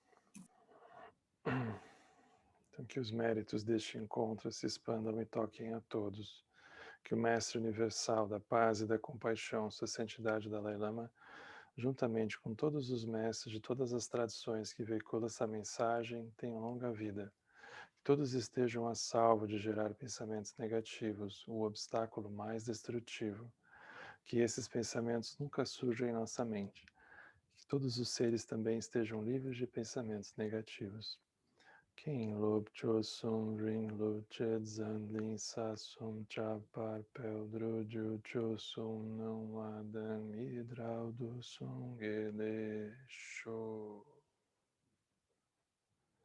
Então que os méritos deste encontro se expandam e toquem a todos. Que o Mestre Universal da Paz e da Compaixão, Sua Santidade Dalai Lama, juntamente com todos os mestres de todas as tradições que veiculam essa mensagem, tenham longa vida. Que todos estejam a salvo de gerar pensamentos negativos, o obstáculo mais destrutivo. Que esses pensamentos nunca surjam em nossa mente. Que todos os seres também estejam livres de pensamentos negativos. Quem lob cho sum ring lo che zan lin sa sum cha par pel dro ju cho sum não adam hidrau do sum ele show.